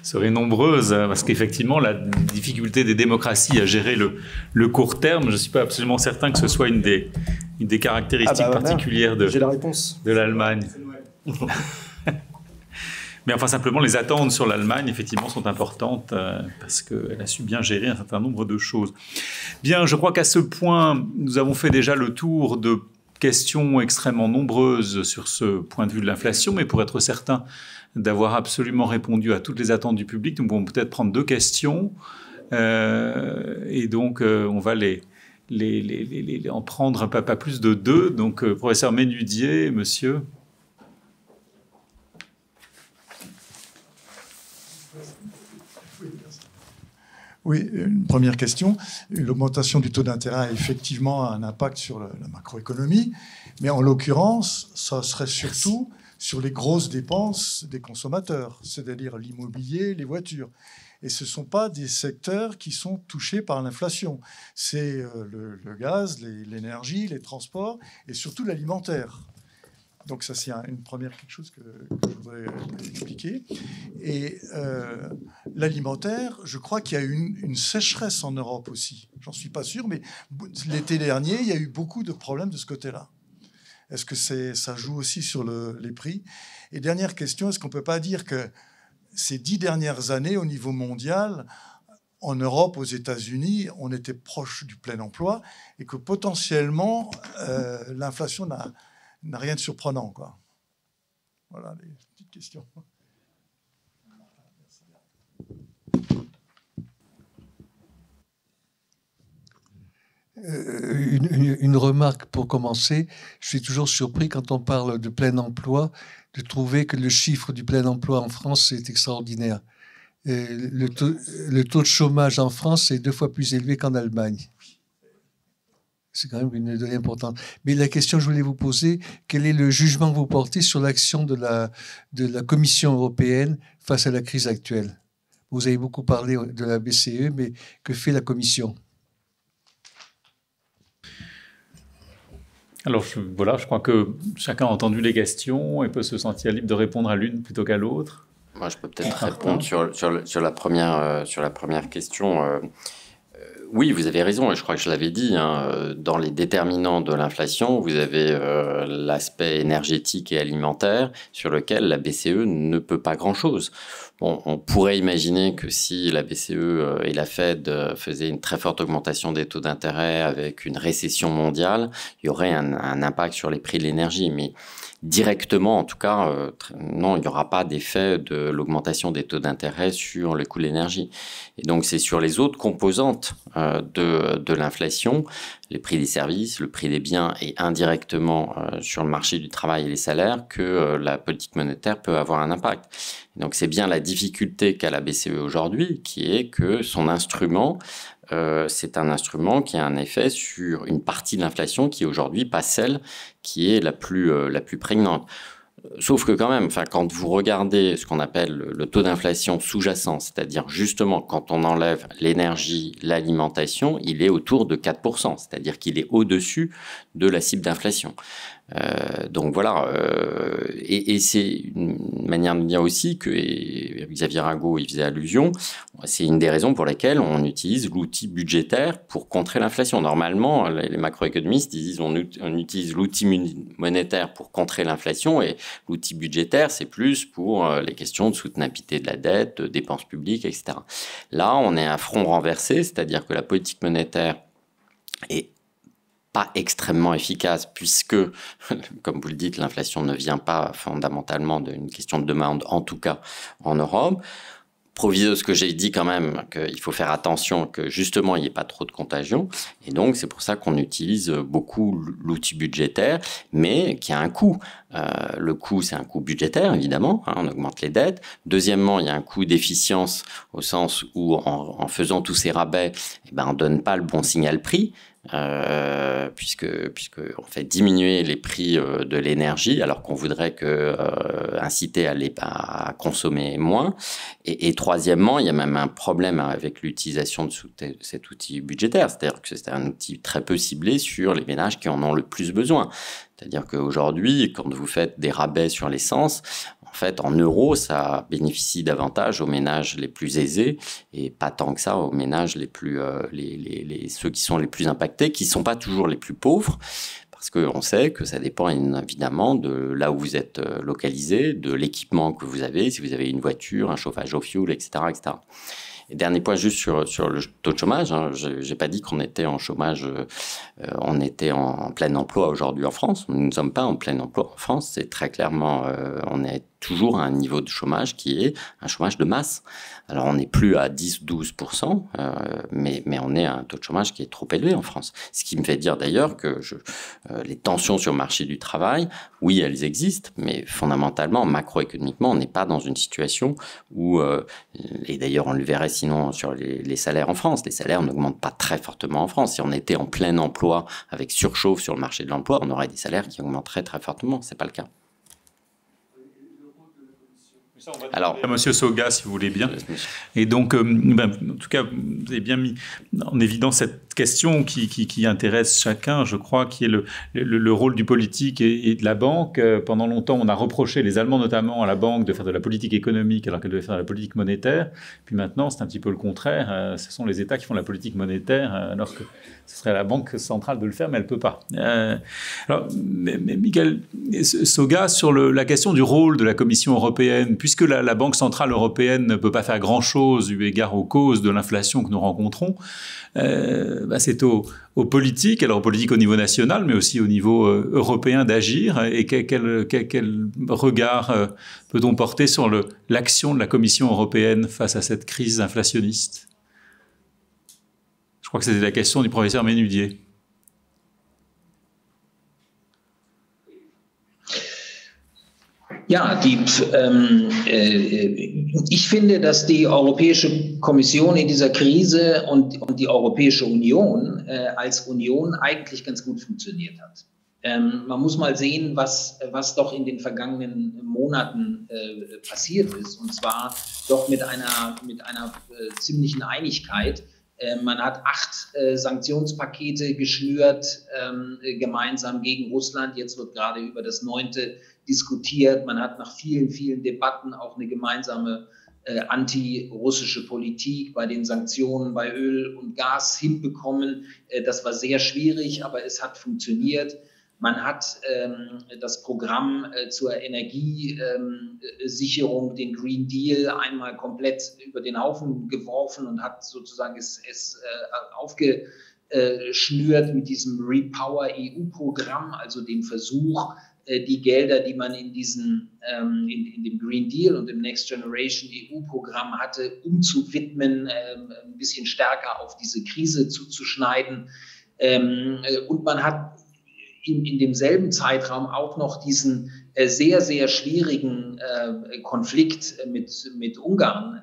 Seraient nombreuses, parce qu'effectivement, la difficulté des démocraties à gérer le court terme, je ne suis pas absolument certain que ce soit une des caractéristiques particulières de l'Allemagne. Mais enfin, simplement, les attentes sur l'Allemagne, effectivement, sont importantes parce qu'elle a su bien gérer un certain nombre de choses. Bien, je crois qu'à ce point, nous avons fait déjà le tour de questions extrêmement nombreuses sur ce point de vue de l'inflation, mais pour être certain d'avoir absolument répondu à toutes les attentes du public, nous pouvons peut-être prendre 2 questions et donc on va en prendre pas plus de 2. Donc, professeur Ménudier, monsieur. Oui, une première question. L'augmentation du taux d'intérêt a effectivement un impact sur la macroéconomie, mais en l'occurrence, ça serait surtout sur les grosses dépenses des consommateurs, c'est-à-dire l'immobilier, les voitures. Et ce ne sont pas des secteurs qui sont touchés par l'inflation. C'est le gaz, l'énergie, les transports et surtout l'alimentaire. Donc ça, c'est une première quelque chose que je voudrais expliquer. Et l'alimentaire, je crois qu'il y a eu une sécheresse en Europe aussi. J'en suis pas sûr, mais l'été dernier, il y a eu beaucoup de problèmes de ce côté-là. Est-ce que ça joue aussi sur les prix? Et dernière question, est-ce qu'on ne peut pas dire que ces 10 dernières années, au niveau mondial, en Europe, aux États-Unis, on était proche du plein emploi et que potentiellement, l'inflation n'a rien de surprenant, quoi. Voilà les petites questions. Une remarque pour commencer. Je suis toujours surpris quand on parle de plein emploi de trouver que le chiffre du plein emploi en France est extraordinaire. Le taux de chômage en France est 2 fois plus élevé qu'en Allemagne. C'est quand même une donnée importante. Mais la question que je voulais vous poser, quel est le jugement que vous portez sur l'action de la Commission européenne face à la crise actuelle? Vous avez beaucoup parlé de la BCE, mais que fait la Commission? Alors voilà, je crois que chacun a entendu les questions et peut se sentir libre de répondre à l'une plutôt qu'à l'autre. Moi, je peux peut-être répondre sur la première question. Oui, vous avez raison, et je crois que je l'avais dit, hein, dans les déterminants de l'inflation, vous avez l'aspect énergétique et alimentaire sur lequel la BCE ne peut pas grand-chose. Bon, on pourrait imaginer que si la BCE et la Fed faisaient une très forte augmentation des taux d'intérêt avec une récession mondiale, il y aurait un impact sur les prix de l'énergie, mais directement, en tout cas, non, il n'y aura pas d'effet de l'augmentation des taux d'intérêt sur le coût de l'énergie. Et donc, c'est sur les autres composantes de l'inflation, les prix des services, le prix des biens et indirectement sur le marché du travail et les salaires que la politique monétaire peut avoir un impact. Et donc, c'est bien la difficulté qu'a la BCE aujourd'hui, qui est que son instrument, c'est un instrument qui a un effet sur une partie de l'inflation qui est aujourd'hui pas celle qui est la plus prégnante. Sauf que quand même, quand vous regardez ce qu'on appelle le taux d'inflation sous-jacent, c'est-à-dire justement quand on enlève l'énergie, l'alimentation, il est autour de 4%, c'est-à-dire qu'il est au-dessus de la cible d'inflation. Donc voilà, et c'est une manière de dire aussi que, et Xavier Rago y faisait allusion, c'est une des raisons pour lesquelles on utilise l'outil budgétaire pour contrer l'inflation. Normalement, les macroéconomistes disent on utilise l'outil monétaire pour contrer l'inflation et l'outil budgétaire, c'est plus pour les questions de soutenabilité de la dette, de dépenses publiques, etc. Là, on est à front renversé, c'est-à-dire que la politique monétaire est pas extrêmement efficace puisque, comme vous le dites, l'inflation ne vient pas fondamentalement d'une question de demande, en tout cas en Europe. Proviso ce que j'ai dit quand même, qu'il faut faire attention que justement il n'y ait pas trop de contagion. Et donc c'est pour ça qu'on utilise beaucoup l'outil budgétaire, mais qui a un coût. Le coût, c'est un coût budgétaire, évidemment, hein, on augmente les dettes. Deuxièmement, il y a un coût d'efficience au sens où en faisant tous ces rabais, on ne donne pas le bon signal prix. puisque on fait diminuer les prix de l'énergie, alors qu'on voudrait inciter à consommer moins. Et troisièmement, il y a même un problème avec l'utilisation de cet outil budgétaire, c'est-à-dire que c'est un outil très peu ciblé sur les ménages qui en ont le plus besoin. C'est-à-dire qu'aujourd'hui, quand vous faites des rabais sur l'essence, en fait, en euros, ça bénéficie davantage aux ménages les plus aisés et pas tant que ça aux ménages ceux qui sont les plus impactés, qui ne sont pas toujours les plus pauvres, parce qu'on sait que ça dépend évidemment de là où vous êtes localisé, de l'équipement que vous avez, si vous avez une voiture, un chauffage au fioul, etc., etc. Et dernier point juste sur le taux de chômage, hein, j'ai pas dit qu'on était en chômage, on était en plein emploi aujourd'hui en France. Nous ne sommes pas en plein emploi en France, c'est très clairement, on est toujours à un niveau de chômage qui est un chômage de masse. Alors on n'est plus à 10-12%, mais on est à un taux de chômage qui est trop élevé en France. Ce qui me fait dire d'ailleurs que les tensions sur le marché du travail, oui, elles existent, mais fondamentalement, macroéconomiquement, on n'est pas dans une situation où, et d'ailleurs on le verrait sinon sur les salaires en France, les salaires n'augmentent pas très fortement en France. Si on était en plein emploi avec surchauffe sur le marché de l'emploi, on aurait des salaires qui augmenteraient très fortement. C'est pas le cas. Alors, Monsieur Soga, si vous voulez bien. Et donc, en tout cas, vous avez bien mis en évidence cette question qui intéresse chacun, je crois, qui est le rôle du politique et de la banque. Pendant longtemps, on a reproché, les Allemands notamment, à la banque de faire de la politique économique alors qu'elle devait faire de la politique monétaire. Puis maintenant, c'est un petit peu le contraire. Ce sont les États qui font la politique monétaire, alors que ce serait à la Banque centrale de le faire, mais elle ne peut pas. Alors, Michael Soga, sur la question du rôle de la Commission européenne, puisque la Banque centrale européenne ne peut pas faire grand-chose eu égard aux causes de l'inflation que nous rencontrons, c'est aux politiques, alors aux politiques au niveau national, mais aussi au niveau européen d'agir. Et quel regard peut-on porter sur l'action de la Commission européenne face à cette crise inflationniste ? Je crois que c'était la question du professeur Ménudier. Ja, ich finde, dass die Europäische Kommission in dieser Krise und die Europäische Union als Union eigentlich ganz gut funktioniert hat. Man muss mal sehen, was doch in den vergangenen Monaten passiert ist, und zwar doch mit einer ziemlichen Einigkeit. Man hat 8 Sanktionspakete geschnürt, gemeinsam gegen Russland. Jetzt wird gerade über das 9. diskutiert. Man hat nach vielen, vielen Debatten auch eine gemeinsame anti-russische Politik bei den Sanktionen bei Öl und Gas hinbekommen. Das war sehr schwierig, aber es hat funktioniert. Man hat das Programm zur Energiesicherung, den Green Deal, einmal komplett über den Haufen geworfen und hat sozusagen es aufgeschnürt mit diesem Repower EU-Programm, also dem Versuch, die Gelder, die man in dem Green Deal und im Next Generation EU-Programm hatte, umzuwidmen, ein bisschen stärker auf diese Krise zuzuschneiden. Und man hat in demselben Zeitraum auch noch diesen sehr, sehr schwierigen Konflikt mit Ungarn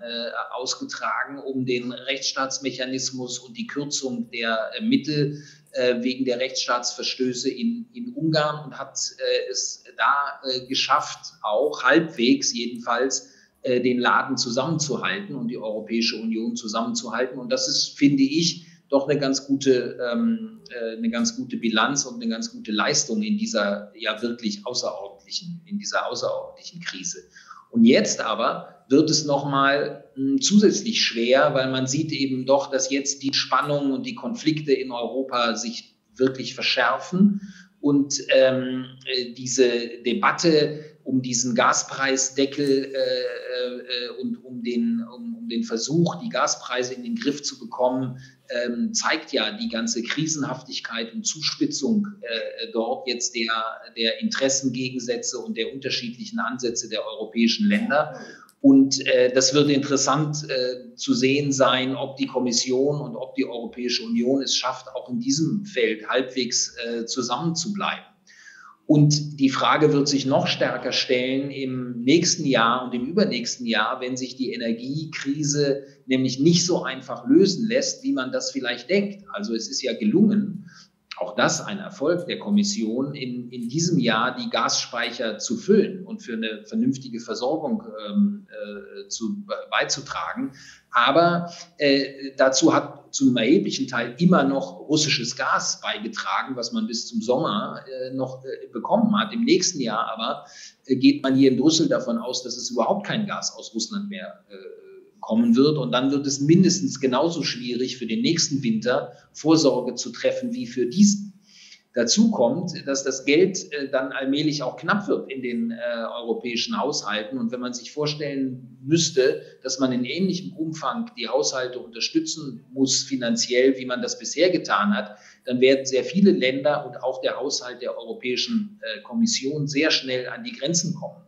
ausgetragen, um den Rechtsstaatsmechanismus und die Kürzung der Mittel wegen der Rechtsstaatsverstöße in Ungarn, und hat es da geschafft, auch halbwegs jedenfalls, den Laden zusammenzuhalten und die Europäische Union zusammenzuhalten. Und das ist, finde ich, doch eine ganz gute Bilanz und eine ganz gute Leistung in dieser ja wirklich außerordentlichen Krise. Und jetzt aber wird es nochmal zusätzlich schwer, weil man sieht eben doch, dass jetzt die Spannungen und die Konflikte in Europa sich wirklich verschärfen, und diese Debatte um diesen Gaspreisdeckel und um den Versuch, die Gaspreise in den Griff zu bekommen, zeigt ja die ganze Krisenhaftigkeit und Zuspitzung dort jetzt der Interessengegensätze und der unterschiedlichen Ansätze der europäischen Länder. Und das wird interessant zu sehen sein, ob die Kommission und ob die Europäische Union es schafft, auch in diesem Feld halbwegs zusammenzubleiben. Und die Frage wird sich noch stärker stellen im nächsten Jahr und im übernächsten Jahr, wenn sich die Energiekrise nämlich nicht so einfach lösen lässt, wie man das vielleicht denkt. Also es ist ja gelungen, auch das ein Erfolg der Kommission, in diesem Jahr die Gasspeicher zu füllen und für eine vernünftige Versorgung beizutragen. Aber dazu hat zu einem erheblichen Teil immer noch russisches Gas beigetragen, was man bis zum Sommer noch bekommen hat. Im nächsten Jahr aber geht man hier in Brüssel davon aus, dass es überhaupt kein Gas aus Russland mehr kommen wird. Und dann wird es mindestens genauso schwierig für den nächsten Winter Vorsorge zu treffen wie für diesen. Dazu kommt, dass das Geld dann allmählich auch knapp wird in den europäischen Haushalten. Und wenn man sich vorstellen müsste, dass man in ähnlichem Umfang die Haushalte unterstützen muss finanziell, wie man das bisher getan hat, dann werden sehr viele Länder und auch der Haushalt der Europäischen Kommission sehr schnell an die Grenzen kommen.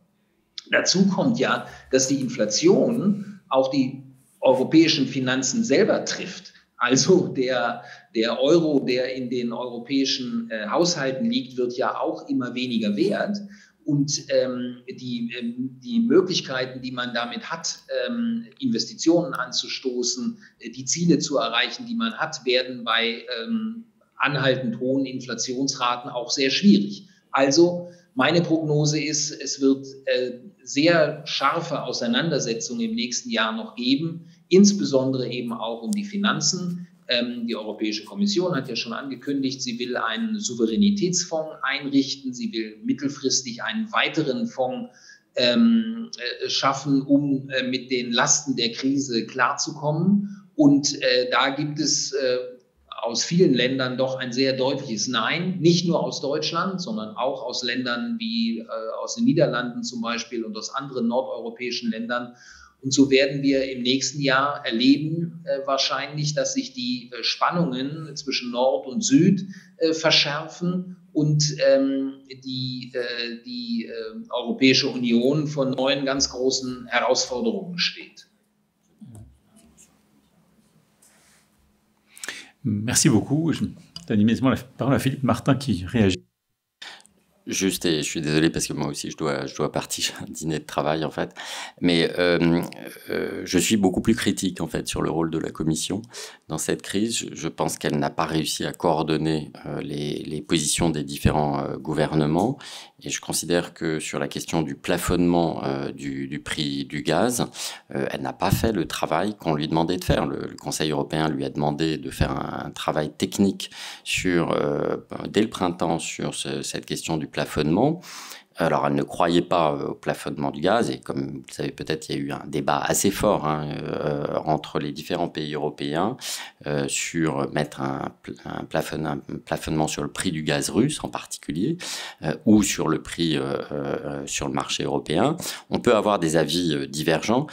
Dazu kommt ja, dass die Inflation auch die europäischen Finanzen selber trifft. Also der Euro, der in den europäischen Haushalten liegt, wird ja auch immer weniger wert. Und die Möglichkeiten, die man damit hat, Investitionen anzustoßen, die Ziele zu erreichen, die man hat, werden bei anhaltend hohen Inflationsraten auch sehr schwierig. Also meine Prognose ist, es wird sehr scharfe Auseinandersetzungen im nächsten Jahr noch geben, insbesondere eben auch um die Finanzen. Die Europäische Kommission hat ja schon angekündigt, sie will einen Souveränitätsfonds einrichten, sie will mittelfristig einen weiteren Fonds schaffen, um mit den Lasten der Krise klarzukommen. Und da gibt es aus vielen Ländern doch ein sehr deutliches Nein, nicht nur aus Deutschland, sondern auch aus Ländern wie aus den Niederlanden zum Beispiel und aus anderen nordeuropäischen Ländern. Und so werden wir im nächsten Jahr erleben, wahrscheinlich, dass sich die Spannungen zwischen Nord und Süd verschärfen und die Europäische Union vor neuen ganz großen Herausforderungen steht. Merci beaucoup. Je donne immédiatement la parole à Philippe Martin qui réagit. Juste, et je suis désolé parce que moi aussi je dois partir, j'ai un dîner de travail en fait, mais je suis beaucoup plus critique en fait sur le rôle de la Commission dans cette crise. Je pense qu'elle n'a pas réussi à coordonner les positions des différents gouvernements, et je considère que sur la question du plafonnement du prix du gaz, elle n'a pas fait le travail qu'on lui demandait de faire. Le Conseil européen lui a demandé de faire un travail technique dès le printemps sur cette question du plafonnement. Alors, elle ne croyait pas au plafonnement du gaz, et comme vous le savez peut-être, il y a eu un débat assez fort entre les différents pays européens sur mettre un plafonnement sur le prix du gaz russe en particulier, ou sur le prix sur le marché européen. On peut avoir des avis divergents,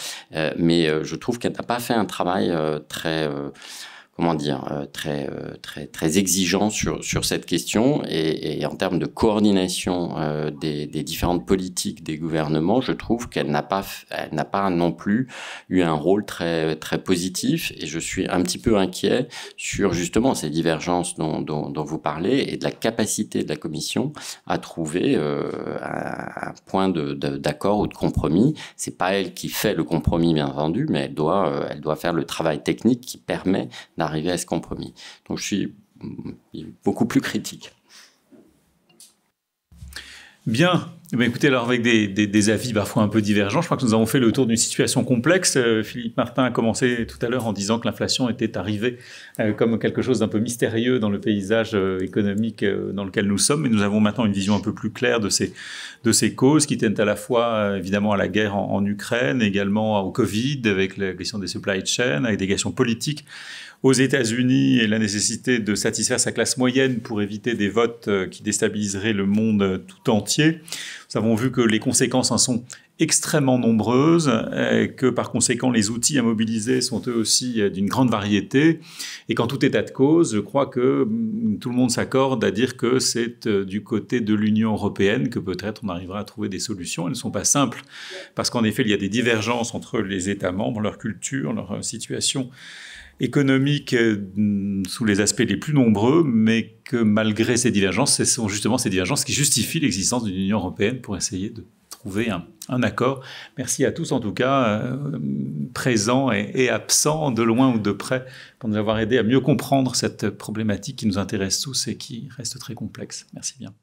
mais je trouve qu'elle n'a pas fait un travail très exigeant sur cette question, et en termes de coordination des différentes politiques des gouvernements, je trouve qu'elle n'a pas non plus eu un rôle très positif, et je suis un petit peu inquiet sur justement ces divergences dont vous parlez, et de la capacité de la Commission à trouver un point d'accord ou de compromis. C'est pas elle qui fait le compromis, bien entendu, mais elle doit faire le travail technique qui permet d'arriver à ce compromis. Donc je suis beaucoup plus critique. Bien. Écoutez, alors avec des avis parfois un peu divergents, je crois que nous avons fait le tour d'une situation complexe. Philippe Martin a commencé tout à l'heure en disant que l'inflation était arrivée comme quelque chose d'un peu mystérieux dans le paysage économique dans lequel nous sommes. Mais nous avons maintenant une vision un peu plus claire de ces causes qui tiennent à la fois évidemment à la guerre en Ukraine, également au Covid, avec la question des supply chains, avec des questions politiques aux États-Unis et la nécessité de satisfaire sa classe moyenne pour éviter des votes qui déstabiliseraient le monde tout entier. Nous avons vu que les conséquences en sont extrêmement nombreuses, que par conséquent les outils à mobiliser sont eux aussi d'une grande variété, et qu'en tout état de cause, je crois que tout le monde s'accorde à dire que c'est du côté de l'Union européenne que peut-être on arrivera à trouver des solutions. Elles ne sont pas simples, parce qu'en effet il y a des divergences entre les États membres, leur culture, leur situation économique sous les aspects les plus nombreux, mais que malgré ces divergences, ce sont justement ces divergences qui justifient l'existence d'une Union européenne pour essayer de trouver un accord. Merci à tous en tout cas. présents et absents, de loin ou de près, pour nous avoir aidé à mieux comprendre cette problématique qui nous intéresse tous et qui reste très complexe. Merci bien.